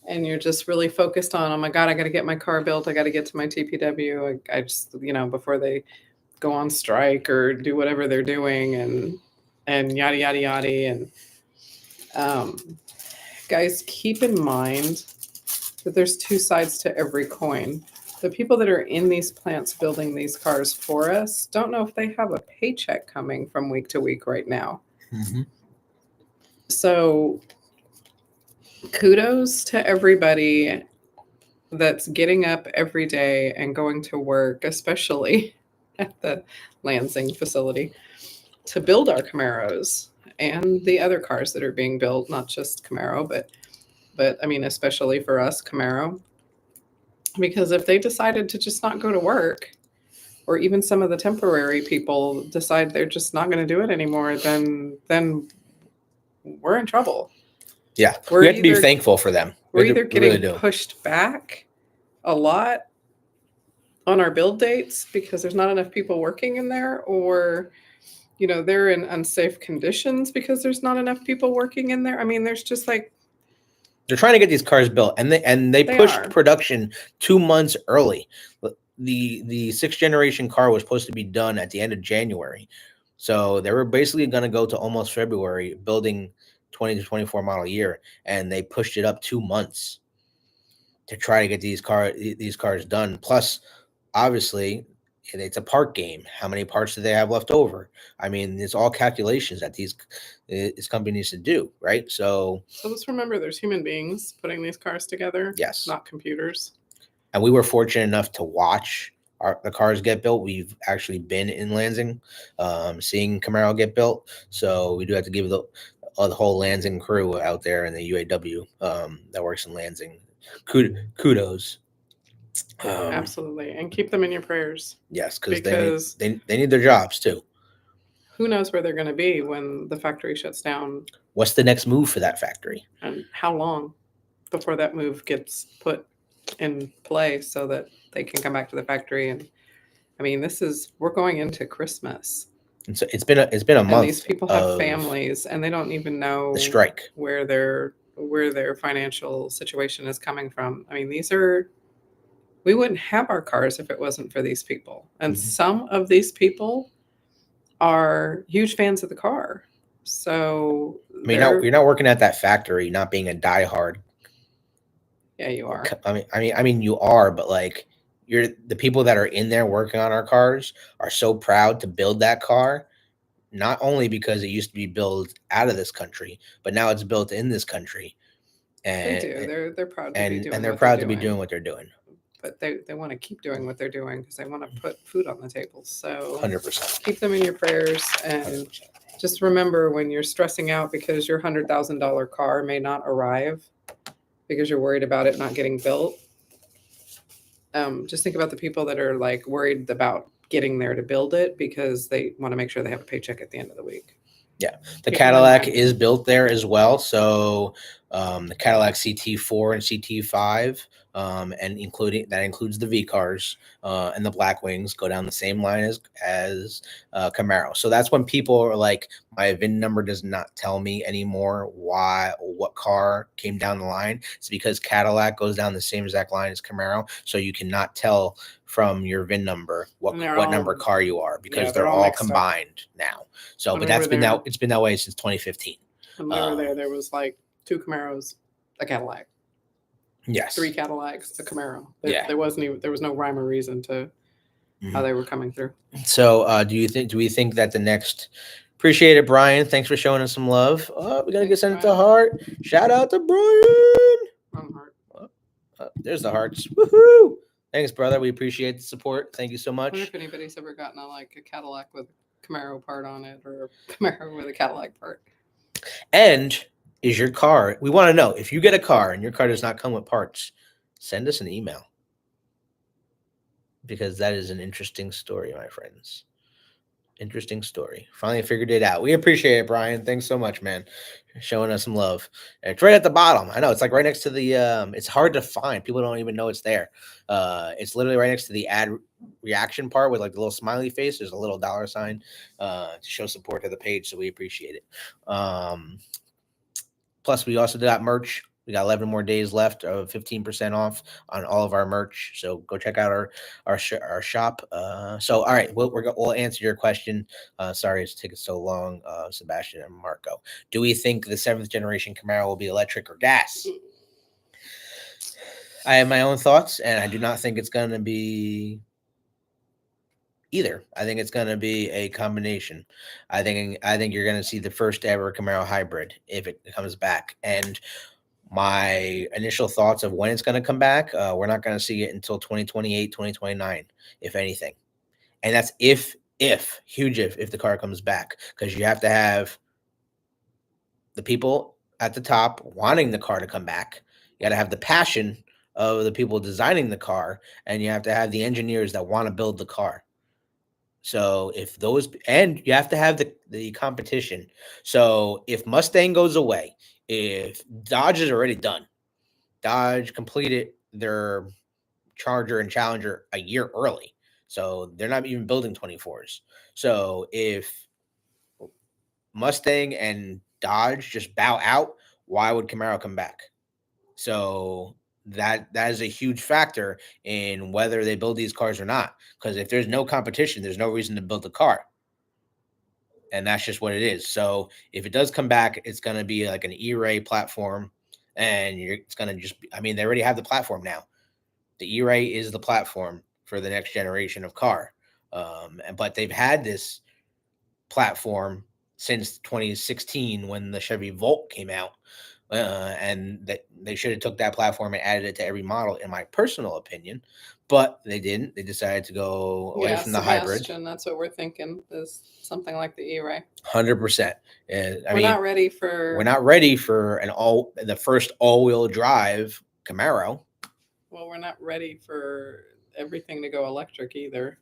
and you're just really focused on, oh my God, I got to get my car built. I got to get to my TPW. I just, before they go on strike or do whatever they're doing and yada, yada, yada. And guys, keep in mind that there's two sides to every coin. The people that are in these plants building these cars for us don't know if they have a paycheck coming from week to week right now. Mm-hmm. So kudos to everybody that's getting up every day and going to work, especially at the Lansing facility, to build our Camaros and the other cars that are being built, not just Camaro, but I mean, especially for us, Camaro. Because if they decided to just not go to work, or even some of the temporary people decide they're just not going to do it anymore, then we're in trouble. Yeah, we have to be thankful for them. We're either getting pushed back a lot on our build dates because there's not enough people working in there, or they're in unsafe conditions because there's not enough people working in there. I mean, there's just like, they're trying to get these cars built, and they pushed production 2 months early. The 6th generation car was supposed to be done at the end of January, so they were basically going to go to almost February building 20 to 24 model year, and they pushed it up 2 months to try to get these cars done. Plus, obviously, it's a part game. How many parts do they have left over? I mean, it's all calculations that these companies to do, right? So let's remember there's human beings putting these cars together. Yes. Not computers. And we were fortunate enough to watch the cars get built. We've actually been in Lansing, seeing Camaro get built. So we do have to give the whole Lansing crew out there in the UAW that works in Lansing kudos. Absolutely. And keep them in your prayers. Yes, because they need their jobs too. Who knows where they're going to be when the factory shuts down? What's the next move for that factory? And how long before that move gets put in play so that they can come back to the factory. And I mean, we're going into Christmas. And so it's been a And month. these people have families, and they don't even know the strike. where their financial situation is coming from. I mean, we wouldn't have our cars if it wasn't for these people. And some of these people are huge fans of the car. So I mean, you're not working at that factory, not being a diehard. Yeah, you are. I mean, you are, but like the people that are in there working on our cars are so proud to build that car, not only because it used to be built out of this country, but now it's built in this country. And they do. They're proud to be doing. And they're proud to be doing what they're doing. But they want to keep doing what they're doing because they want to put food on the table. So 100%. Keep them in your prayers, and 100%. Just remember when you're stressing out because your $100,000 car may not arrive because you're worried about it not getting built. Just think about the people that are like worried about getting there to build it because they want to make sure they have a paycheck at the end of the week. Yeah, the Cadillac is built there as well. So the Cadillac CT4 and CT5, and includes the V cars and the Blackwings go down the same line as Camaro. So that's when people are like, my VIN number does not tell me anymore what car came down the line. It's because Cadillac goes down the same exact line as Camaro, so you cannot tell from your VIN number what number car you are because they're all combined now. So, but it's been that way since 2015. When we were there was like 2 Camaros, a Cadillac. Yes. 3 Cadillacs, a Camaro. There was no rhyme or reason to how they were coming through. So, do we think that the next? Appreciate it, Brian. Thanks for showing us some love. We gotta get sent to heart. Shout out to Brian. Wrong heart. There's the hearts. Woohoo! Thanks, brother. We appreciate the support. Thank you so much. I wonder if anybody's ever gotten a Cadillac with a Camaro part on it or a Camaro with a Cadillac part. And is your car, we want to know, if you get a car and your car does not come with parts, send us an email. Because that is an interesting story, my friends. Interesting story. Finally figured it out. We appreciate it, Brian. Thanks so much, man. Showing us some love. It's right at the bottom. I know it's like right next to the it's hard to find. People don't even know it's there. It's literally right next to the ad reaction part with like the little smiley face. There's a little $sign to show support to the page, so we appreciate it. Plus we also got merch. We got 11 more days left of 15% off on all of our merch. So go check out our shop. So, all right, we'll answer your question. Sorry it's taken so long, Sebastian and Marco. Do we think the 7th generation Camaro will be electric or gas? I have my own thoughts, and I do not think it's going to be either. I think it's going to be a combination. I think you're going to see the first ever Camaro hybrid if it comes back. And my initial thoughts of when it's going to come back, we're not going to see it until 2028, 2029, if anything. And that's if the car comes back, because you have to have the people at the top wanting the car to come back. You got to have the passion of the people designing the car, and you have to have the engineers that want to build the car. So and you have to have the competition. So if Mustang goes away, if Dodge is already done, Dodge completed their Charger and Challenger a year early. So they're not even building 24s. So if Mustang and Dodge just bow out, why would Camaro come back? So that is a huge factor in whether they build these cars or not. Because if there's no competition, there's no reason to build a car. And that's just what it is. So if it does come back, it's going to be like an E-Ray platform. And it's going to just be, I mean, they already have the platform now. The E-Ray is the platform for the next generation of car. But they've had this platform since 2016 when the Chevy Volt came out. And that they should have took that platform and added it to every model, in my personal opinion. But they didn't. They decided to go away from the hybrid. That's what we're thinking, is something like the E-Ray. 100%. We're not ready for the first all-wheel drive Camaro. Well, we're not ready for everything to go electric either.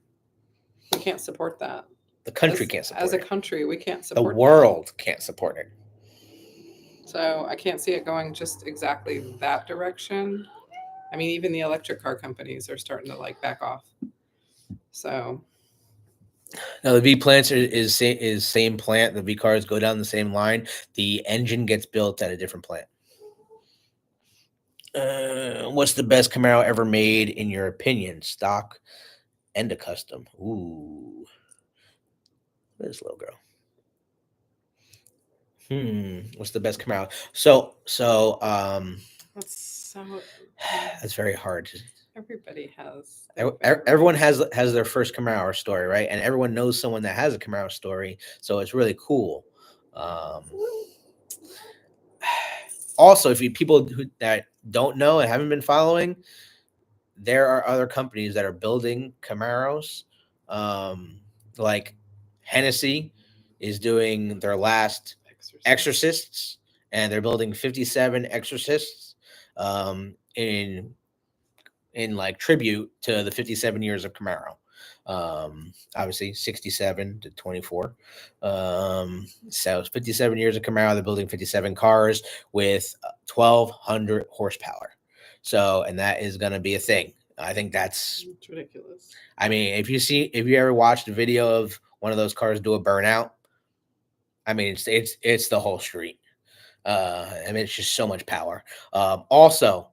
We can't support that. The country can't support it. As a country, we can't support it. The world can't support it. So I can't see it going just exactly that direction. I mean, even the electric car companies are starting to like back off. So Now the V plants is same plant. The V cars go down the same line. The engine gets built at a different plant. What's the best Camaro ever made in your opinion? Stock and a custom. Ooh, this little girl. What's the best Camaro? So that's so. that's very hard. Everybody has. Everyone has their first Camaro story, right? And everyone knows someone that has a Camaro story, so it's really cool. Also, if you people that don't know and haven't been following, there are other companies that are building Camaros. Like Hennessy is doing their last Exorcists, and they're building 57 Exorcists in like tribute to the 57 years of Camaro. Obviously 67 to 24. So it's 57 years of Camaro. They're building 57 cars with 1,200 horsepower. So, and that is going to be a thing. I think it's ridiculous. I mean, if you ever watched a video of one of those cars do a burnout, I mean, it's the whole street. I mean, it's just so much power. Also,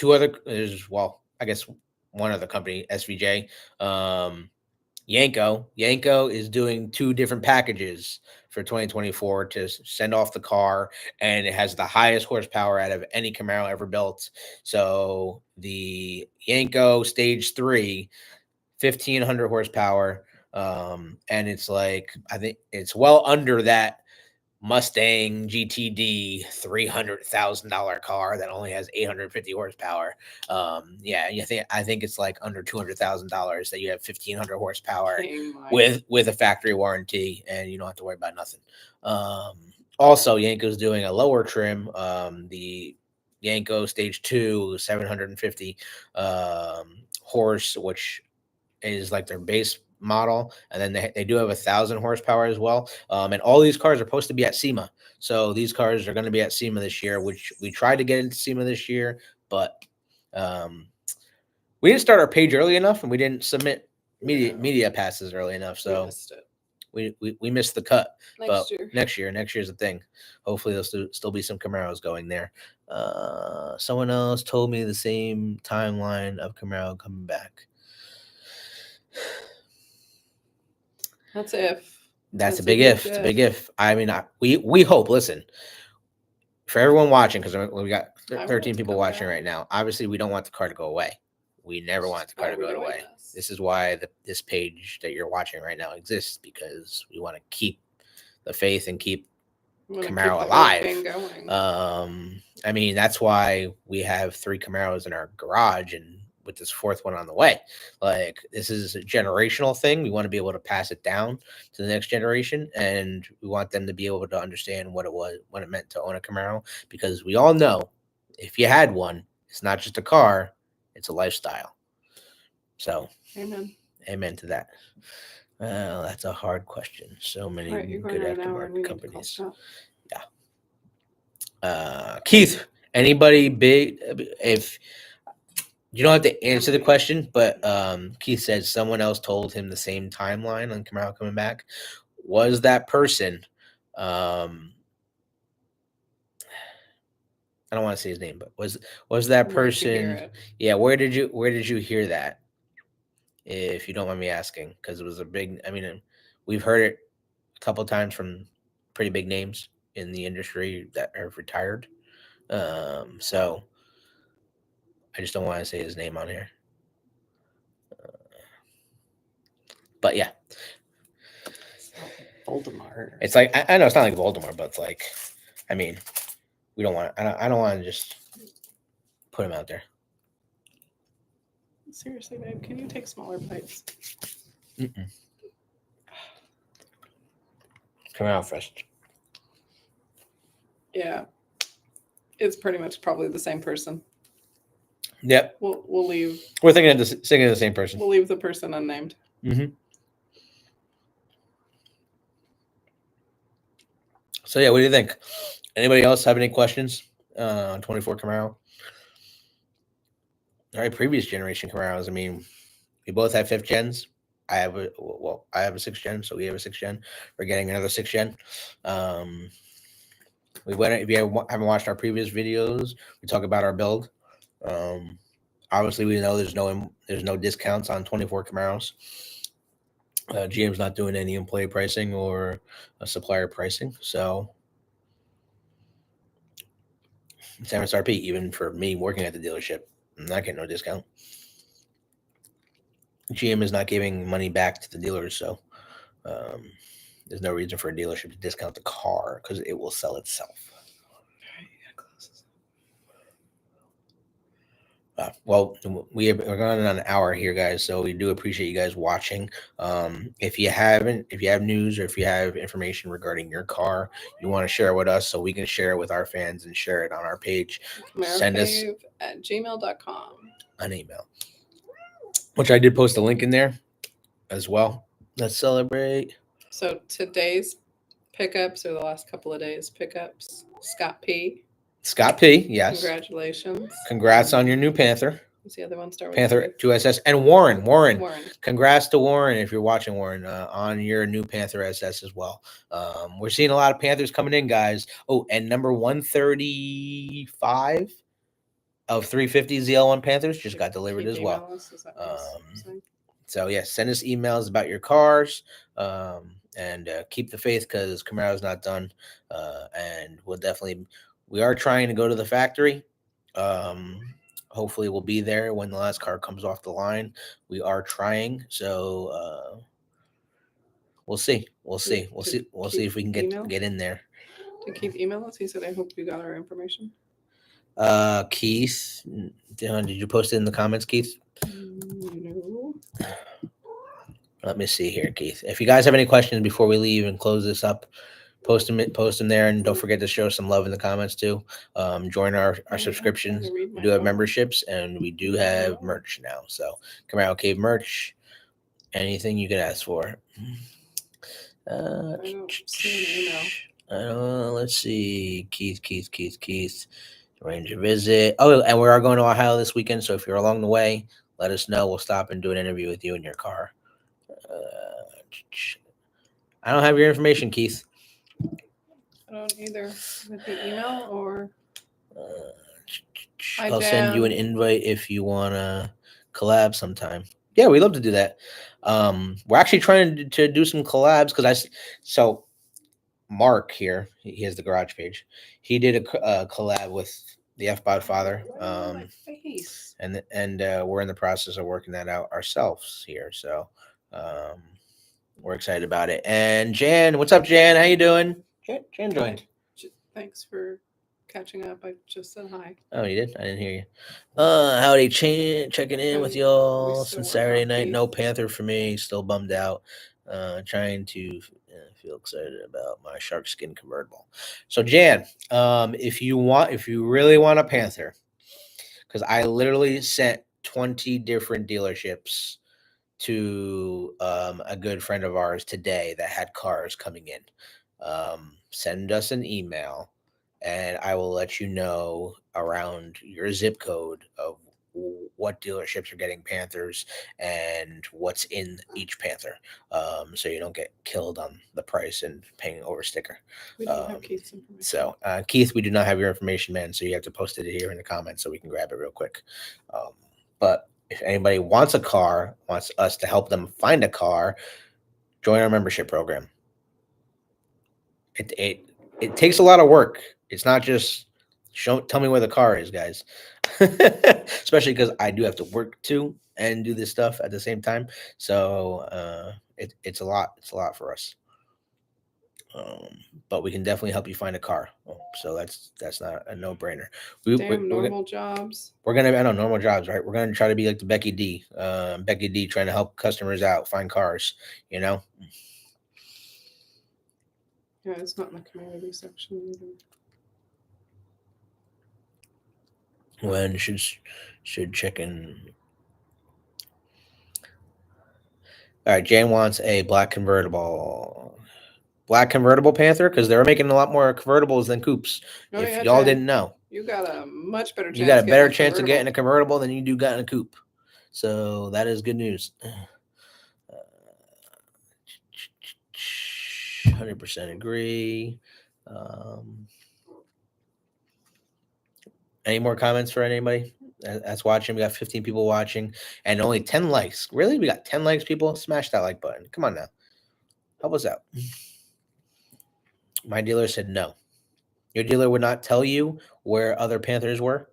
I guess one other company, SVJ, Yanko is doing 2 different packages for 2024 to send off the car, and it has the highest horsepower out of any Camaro ever built. So the Yanko Stage 3, 1,500 horsepower, and it's like, I think it's well under that Mustang GTD $300,000 car that only has 850 horsepower. I think it's like under $200,000 that you have 1,500 horsepower with a factory warranty, and you don't have to worry about nothing. Also, Yanko's doing a lower trim, the Yanko Stage 2 750 horse, which is like their base model, and then they do have 1,000 horsepower as well. And all these cars are supposed to be at SEMA, so these cars are going to be at SEMA this year, which we tried to get into SEMA this year, but we didn't start our page early enough, and we didn't submit media passes early enough, so we missed the cut. Next year's the thing. Hopefully there'll still be some Camaros going there. Someone else told me the same timeline of Camaro coming back. That's if. That's a big if. It's a big if. I mean, we hope. Listen, for everyone watching, because we got 13 people watching right now. Obviously, we don't want the car to go away. We never want the car to go away. This is why this page that you're watching right now exists, because we want to keep the faith and keep Camaro alive. I mean, that's why we have 3 Camaros in our garage, and with this 4th one on the way. Like, this is a generational thing. We want to be able to pass it down to the next generation, and we want them to be able to understand what it meant to own a Camaro, because we all know if you had one, it's not just a car, it's a lifestyle. So amen to that. Well, that's a hard question. So many good aftermarket companies. Yeah. Keith, anybody big? If you don't have to answer the question, but Keith said someone else told him the same timeline on Camaro coming back. Was that person? I don't want to say his name, but was that person? Yeah, where did you hear that? If you don't mind me asking, because it was a big. I mean, we've heard it a couple of times from pretty big names in the industry that are retired. So I just don't want to say his name on here. But yeah, Voldemort. It's like, I know it's not like Voldemort, but it's like, I mean, we don't want. I don't want to just put him out there. Seriously, babe, can you take smaller bites? Come out first. Yeah, it's pretty much probably the same person. Yep. We'll leave. We're thinking of the same person. We'll leave the person unnamed. So yeah, what do you think? Anybody else have any questions on 24 Camaro? previous generation Camaros. I mean, we both have 5th gens. I have a 6th gen, so we have a 6th gen. We're getting another 6th gen. We went. If you haven't watched our previous videos, we talk about our build. Um, Obviously, we know there's no discounts on 24 Camaros. GM's not doing any in-play pricing or supplier pricing, so it's MSRP. Even for me working at the dealership, I'm not getting no discount. GM is not giving money back to the dealers, so there's no reason for a dealership to discount the car because it will sell itself. Well, we're going on an hour here, guys, so we do appreciate you guys watching. If you have news or if you have information regarding your car you want to share with us so we can share it with our fans and share it on our page, send us at gmail.com an email, which I did post a link in there as well. Let's celebrate. So today's pickups, or the last couple of days pickups, Scott P. Yes. Congratulations. Congrats on your new Panther. What's the other one? Start with Panther 2SS. And Warren. Congrats to Warren, if you're watching, Warren, on your new Panther SS as well. We're seeing a lot of Panthers coming in, guys. Oh, and number 135 of 350 ZL1 Panthers just got delivered as well. So, yes, send us emails about your cars. And keep the faith because Camaro's not done. And we are trying to go to the factory. Hopefully we'll be there when the last car comes off the line. We are trying, so we'll see. We'll see if we can get in there. Did Keith email us? He said, "I hope you got our information." Keith, did you post it in the comments, Keith? No. Let me see here, Keith. If you guys have any questions before we leave and close this up, post them there, and don't forget to show some love in the comments too. Join our subscriptions. We do have memberships and we do have merch now. So Camaro Cave merch, anything you could ask for. Let's see. Keith. Arrange a visit. Oh, and we are going to Ohio this weekend. So if you're along the way, let us know. We'll stop and do an interview with you in your car. I don't have your information, Keith. I don't either. With the email or I'll send you an invite if you want to collab sometime. Yeah, we'd love to do that. We're actually trying to do some collabs because so Mark here, he has the garage page. He did a collab with the F-Bod father. And we're in the process of working that out ourselves here. So we're excited about it. And Jan, what's up, Jan? How you doing? Jan joined. Thanks for catching up. I just said hi. Oh, you did? I didn't hear you. Howdy, Chan. Checking in with y'all since Saturday night. No Panther for me. Still bummed out. Trying to feel excited about my shark skin convertible. So, Jan, if you really want a Panther, because I literally sent 20 different dealerships to a good friend of ours today that had cars coming in. Send us an email and I will let you know around your zip code of what dealerships are getting Panthers and what's in each Panther, so you don't get killed on the price and paying over sticker. We don't have Keith's information. So Keith, we do not have your information, man, so you have to post it here in the comments so we can grab it real quick. But if anybody wants a car, wants us to help them find a car, join our membership program. It takes a lot of work. It's not just tell me where the car is, guys. Especially because I do have to work too and do this stuff at the same time. So it's a lot. It's a lot for us. But we can definitely help you find a car. So that's not a no-brainer. Normal jobs. We're gonna normal jobs, right? We're gonna try to be like the Becky D. Becky D trying to help customers out find cars. You know. Yeah, it's not in the community section either. When should check in. All right, Jan wants a black convertible Panther because they're making a lot more convertibles than coupes. If y'all didn't know, You got a much better chance. You got a better getting chance of getting a convertible than you do getting a coupe. So that is good news. 100% agree. Any more comments for anybody that's watching? We got 15 people watching and only 10 likes. Really? We got 10 likes, people? Smash that like button. Come on now. Help us out. My dealer said no. Your dealer would not tell you where other Panthers were?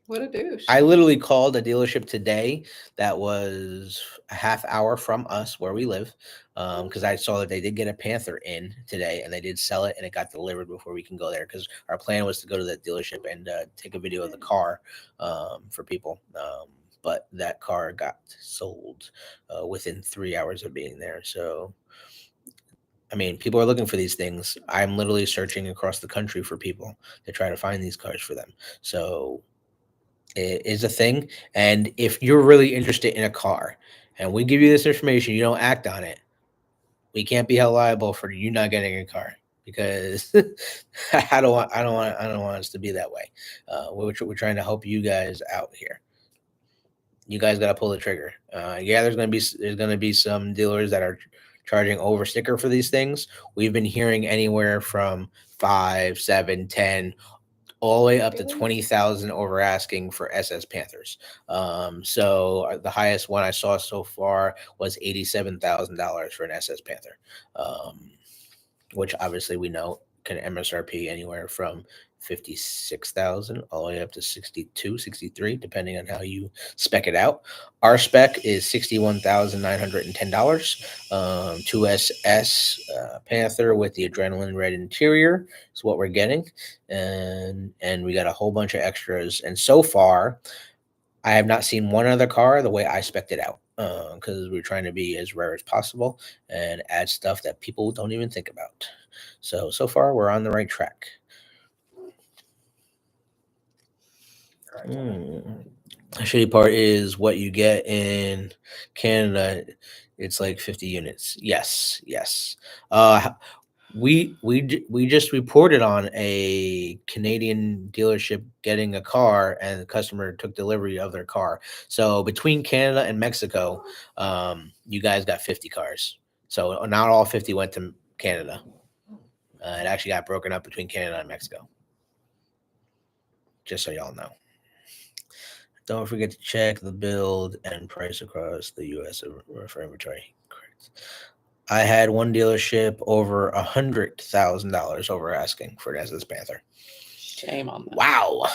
What a douche. I literally called a dealership today that was a half hour from us where we live, because I saw that they did get a Panther in today and they did sell it and it got delivered before we can go there, because our plan was to go to that dealership and take a video of the car for people. But that car got sold within 3 hours of being there. So, I mean, people are looking for these things. I'm literally searching across the country for people to try to find these cars for them. So it is a thing. And if you're really interested in a car and we give you this information, you don't act on it, we can't be held liable for you not getting a car, because I don't want us to be that way. We're trying to help you guys out here. You guys got to pull the trigger. Yeah, there's going to be some dealers that are charging over sticker for these things. We've been hearing anywhere from 5, 7, 10, all the way up to 20,000 over asking for SS Panthers. So the highest one I saw so far was $87,000 for an SS Panther, which obviously we know can MSRP anywhere from 56,000 all the way up to 62, 63, depending on how you spec it out. Our spec is $61,910. 2SS Panther with the adrenaline red interior is what we're getting, and we got a whole bunch of extras. And so far, I have not seen one other car the way I spec'd it out, because we're trying to be as rare as possible and add stuff that people don't even think about. So far, we're on the right track. The shitty part is what you get in Canada. It's like 50 units. Yes. We just reported on a Canadian dealership getting a car, and the customer took delivery of their car. So between Canada and Mexico, you guys got 50 cars. So not all 50 went to Canada. It actually got broken up between Canada and Mexico. Just so y'all know. Don't forget to check the build and price across the U.S. for inventory. Correct. I had one dealership over $100,000 over asking for an SS Panther. Shame on that. Wow.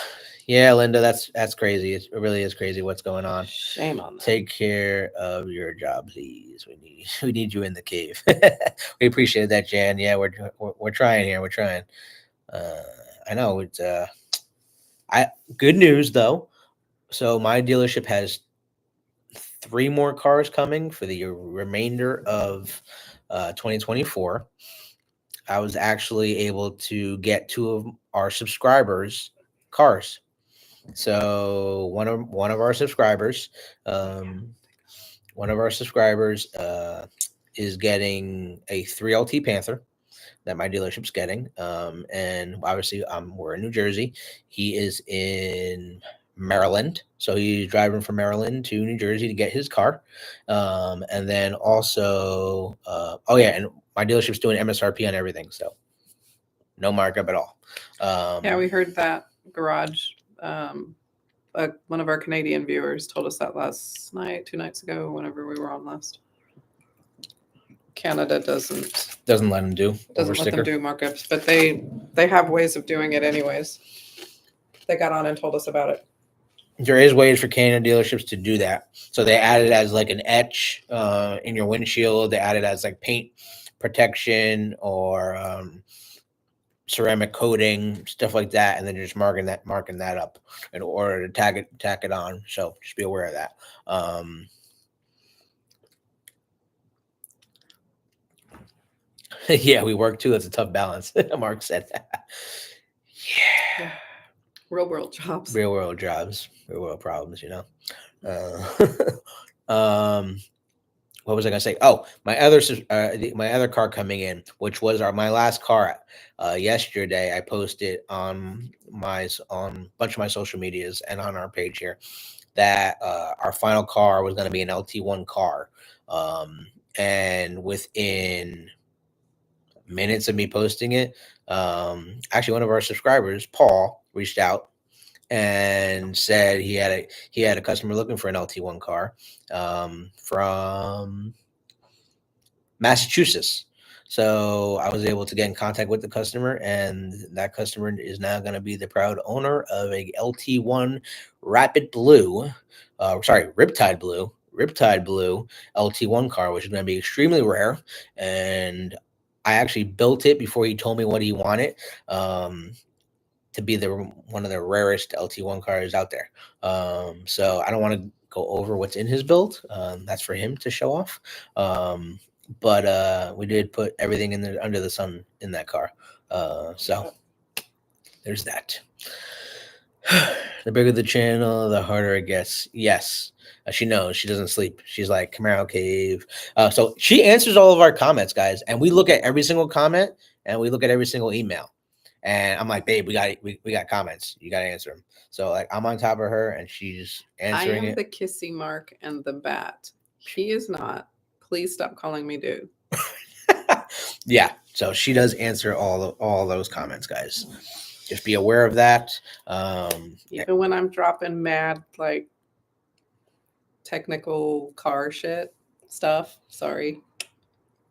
Yeah, Linda, that's crazy. It really is crazy what's going on. Shame on that. Take care of your job, please. We need you in the cave. We appreciate that, Jan. Yeah, we're trying here. We're trying. I know it's good news though. So my dealership has 3 more cars coming for the remainder of 2024. I was actually able to get 2 of our subscribers cars. So one of our subscribers, is getting a 3LT Panther that my dealership's getting, and obviously we're in New Jersey. He is in Maryland, so he's driving from Maryland to New Jersey to get his car, and then also and my dealership's doing MSRP on everything, so no markup at all. Yeah, we heard that garage. One of our Canadian viewers told us that last night, 2 nights ago, whenever we were on last. Canada doesn't let them do markups, but they have ways of doing it anyways. They got on and told us about it. There is ways for Canadian dealerships to do that. So they add it as like an etch in your windshield. They add it as like paint protection or ceramic coating, stuff like that, and then just marking that up in order to tack it on. So just be aware of that. Yeah, we work too. It's a tough balance. Mark said that. Yeah. Real world jobs. Real world jobs. Real world problems, What what was I gonna say? Oh, my other car coming in, which was my last car. Yesterday, I posted on a bunch of my social medias and on our page here that our final car was going to be an LT1 car, and within minutes of me posting it, actually one of our subscribers, Paul, reached out and said he had a customer looking for an LT1 car from Massachusetts. So I was able to get in contact with the customer, and that customer is now going to be the proud owner of a LT1 Rapid Blue, Riptide Blue LT1 car, which is going to be extremely rare. And I actually built it before he told me what he wanted. To be one of the rarest LT1 cars out there. So I don't want to go over what's in his build. That's for him to show off. But we did put everything in there under the sun in that car. So there's that. The bigger the channel, the harder it gets. Yes. She knows she doesn't sleep. She's like Camaro Cave. So she answers all of our comments, guys, and we look at every single comment and we look at every single email. And I'm like, babe, we got comments. You got to answer them. So like, I'm on top of her, and she's answering it. I am the kissy mark and the bat. She is not. Please stop calling me dude. Yeah. So she does answer all those comments, guys. Just be aware of that. Even when I'm dropping mad like technical car shit stuff, sorry,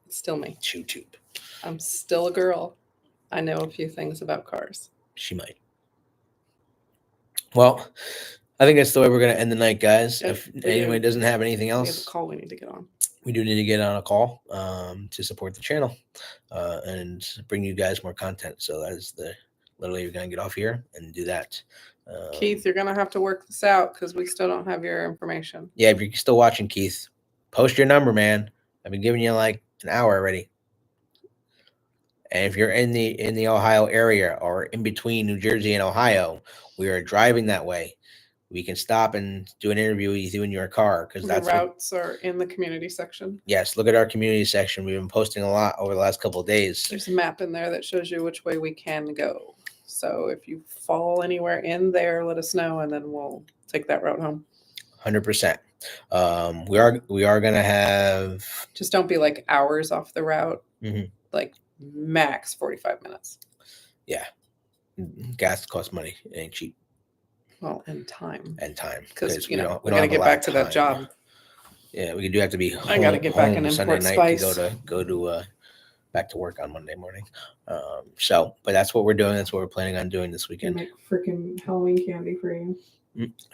it's still me. Shoot. I'm still a girl. I know a few things about cars. She might. Well, I think that's the way we're going to end the night, guys. If anyone doesn't have anything else, we have a call we need to get on. We do need to get on a call to support the channel and bring you guys more content. So that is literally you're going to get off here and do that. Keith, you're going to have to work this out because we still don't have your information. Yeah, if you're still watching, Keith, post your number, man. I've been giving you like an hour already. And if you're in the Ohio area or in between New Jersey and Ohio, we are driving that way. We can stop and do an interview with you in your car because the routes are in the community section. Yes, look at our community section. We've been posting a lot over the last couple of days. There's a map in there that shows you which way we can go. So if you fall anywhere in there, let us know, and then we'll take that route home. 100%. We are gonna have. Just don't be like hours off the route. Mm-hmm. Like max 45 minutes. Yeah, gas costs money. It ain't cheap. Well, and time. Because we gotta get back to that job. Yeah, we do have to be home. I gotta get back and Sunday import night spice. to go to back to work on Monday morning. But that's what we're doing. That's what we're planning on doing this weekend. Make freaking Halloween candy for you.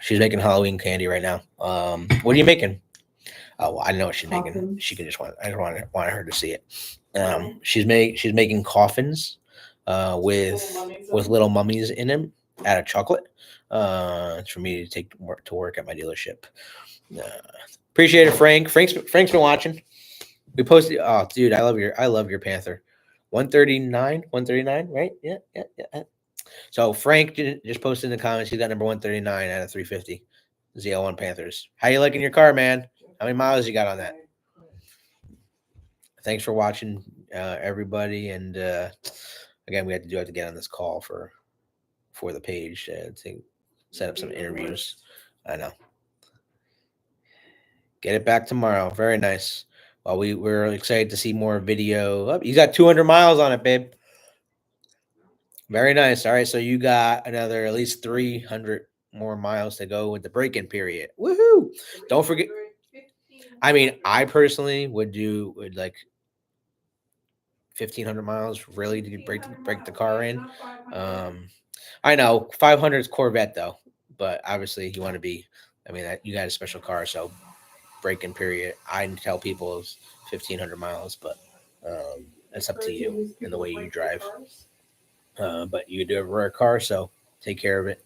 She's making Halloween candy right now. What are you making? Oh, well, I know what she's making. She can I just want her to see it. She's making coffins with little mummies in them out of chocolate. It's for me to take to work at my dealership. Appreciate it, Frank. Frank's been watching. We posted. Oh, dude, I love your Panther. 139, right? Yeah. So Frank just posted in the comments. He got number 139 out of 350 ZL1 Panthers. How you liking your car, man? How many miles you got on that? Thanks for watching, everybody. And again, we have to get on this call for the page to set up some interviews. I know. Get it back tomorrow. Very nice. Well, we're excited to see more video. Oh, you got 200 miles on it, babe. Very nice. All right, so you got another at least 300 more miles to go with the break-in period. Woohoo! Don't forget. I mean, I personally would like 1,500 miles really to break the car in. I know 500 is Corvette though, but obviously you want to be. I mean, you got a special car, so break-in period. I tell people is 1,500 miles, but it's up to you and the way you drive. But you do have a rare car, so take care of it.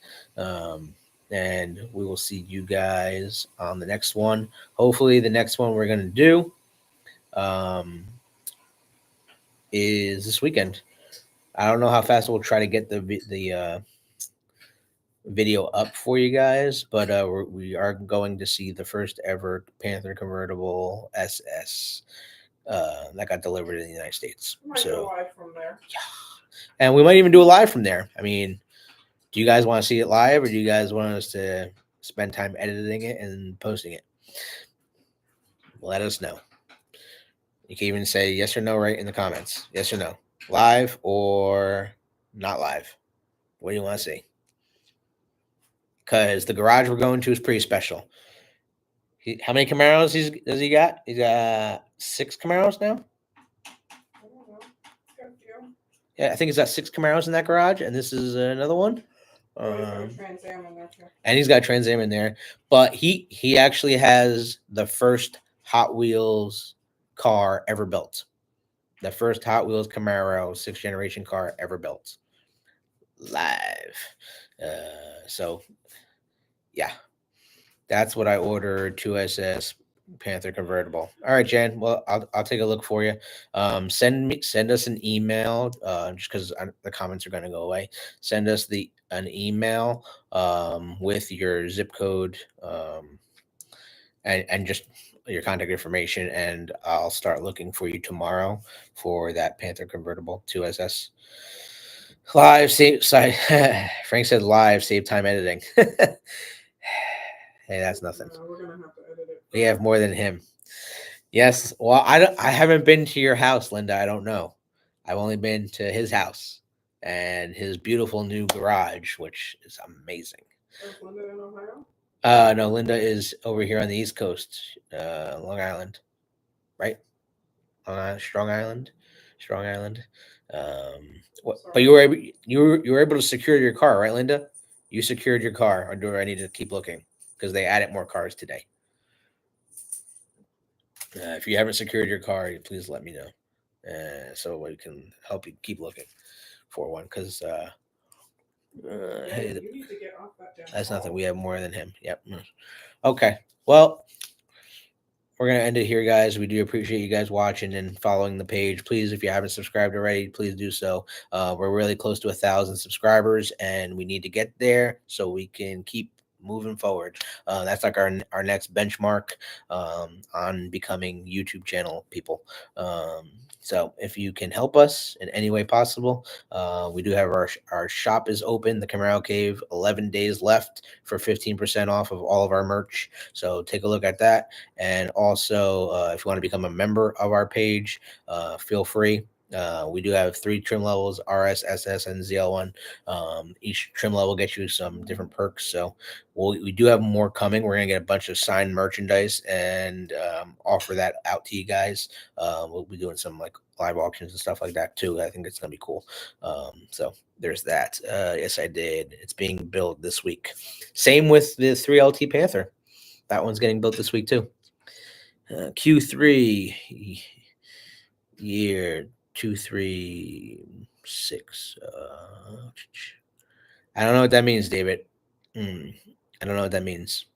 And we will see you guys on the next one. Hopefully, the next one we're going to do is this weekend. I don't know how fast we'll try to get the video up for you guys, but we are going to see the first ever Panther convertible SS that got delivered in the United States. So live from there. and we might even do a live from there. I mean, do you guys want to see it live, or do you guys want us to spend time editing it and posting it? Let us know. You can even say yes or no right in the comments. Yes or no. Live or not live. What do you want to see? Because the garage we're going to is pretty special. How many Camaros does he got? He's got 6 Camaros now? I don't know. Got a few. Yeah, I think he's got 6 Camaros in that garage, and this is another one. Trans Am in there too. And he's got Trans Am in there. But he actually has the first Hot Wheels car ever built. The first Hot Wheels Camaro 6th generation car ever built. Live. So, yeah. That's what I ordered, 2SS Panther convertible. All right, Jen. Well, I'll take a look for you. Send us an email, just because the comments are going to go away. Send us an email with your zip code and just your contact information, and I'll start looking for you tomorrow for that Panther convertible 2SS. Live save. Sorry, Frank said live save time editing. Hey, that's nothing. We're gonna have to edit it. We have more than him. Yes. Well, I haven't been to your house, Linda. I don't know. I've only been to his house and his beautiful new garage, which is amazing. Is Linda in Ohio? No, Linda is over here on the East Coast, Long Island, right? Strong Island. But you were able to secure your car, right, Linda? You secured your car, or do I need to keep looking? Because they added more cars today. If you haven't secured your car, please let me know, so we can help you keep looking for one. Because hey, you need to get off that damn that's wall. nothing. We have more than him. Yep. Okay. Well, we're gonna end it here, guys. We do appreciate you guys watching and following the page. Please, if you haven't subscribed already, please do so. We're really close to 1,000 subscribers, and we need to get there so we can keep moving forward. That's like our next benchmark on becoming YouTube channel people. So if you can help us in any way possible, we do have our shop is open, the Camaro Cave, 11 days left for 15% off of all of our merch. So take a look at that. And also, if you want to become a member of our page, feel free. We do have 3 trim levels: RS, SS, and ZL1. Each trim level gets you some different perks. So we do have more coming. We're going to get a bunch of signed merchandise and offer that out to you guys. We'll be doing some like live auctions and stuff like that too. I think it's going to be cool. So there's that. Yes, I did. It's being built this week. Same with the 3LT Panther. That one's getting built this week too. Q3 year 236. I don't know what that means, David. I don't know what that means,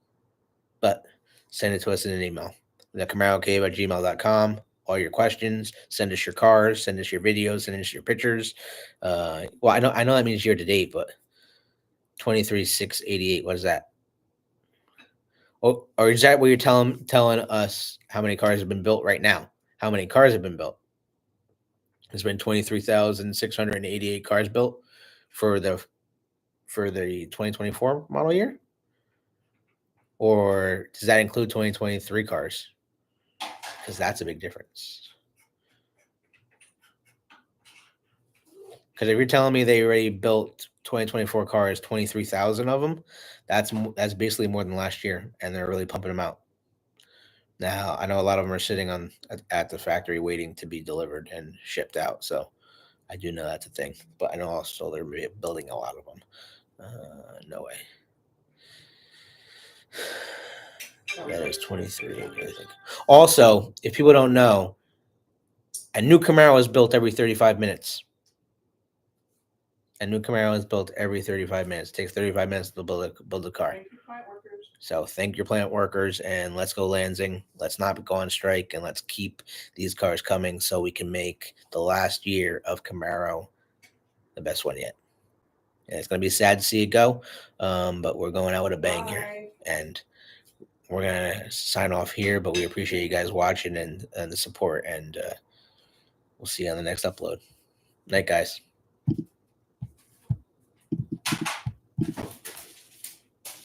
but send it to us in an email. The CamaroCave@gmail.com. All your questions. Send us your cars. Send us your videos. Send us your pictures. Well, I know that means year to date, but 23,688. What is that? Oh, or is that what you're telling us? How many cars have been built right now? How many cars have been built? There's been 23,688 cars built for the 2024 model year? Or does that include 2023 cars? Because that's a big difference. Because if you're telling me they already built 2024 cars, 23,000 of them, that's basically more than last year, and they're really pumping them out. Now, I know a lot of them are sitting at the factory waiting to be delivered and shipped out. So I do know that's a thing. But I know also they're building a lot of them. No way. That is 23, I think. Also, if people don't know, a new Camaro is built every 35 minutes. A new Camaro is built every 35 minutes. It takes 35 minutes to build a car. Thank you, plant workers. So thank your plant workers, and let's go Lansing. Let's not go on strike, and let's keep these cars coming so we can make the last year of Camaro the best one yet. And it's going to be sad to see it go, but we're going out with a bang here. And we're going to sign off here, but we appreciate you guys watching and the support. And we'll see you on the next upload. Night, guys.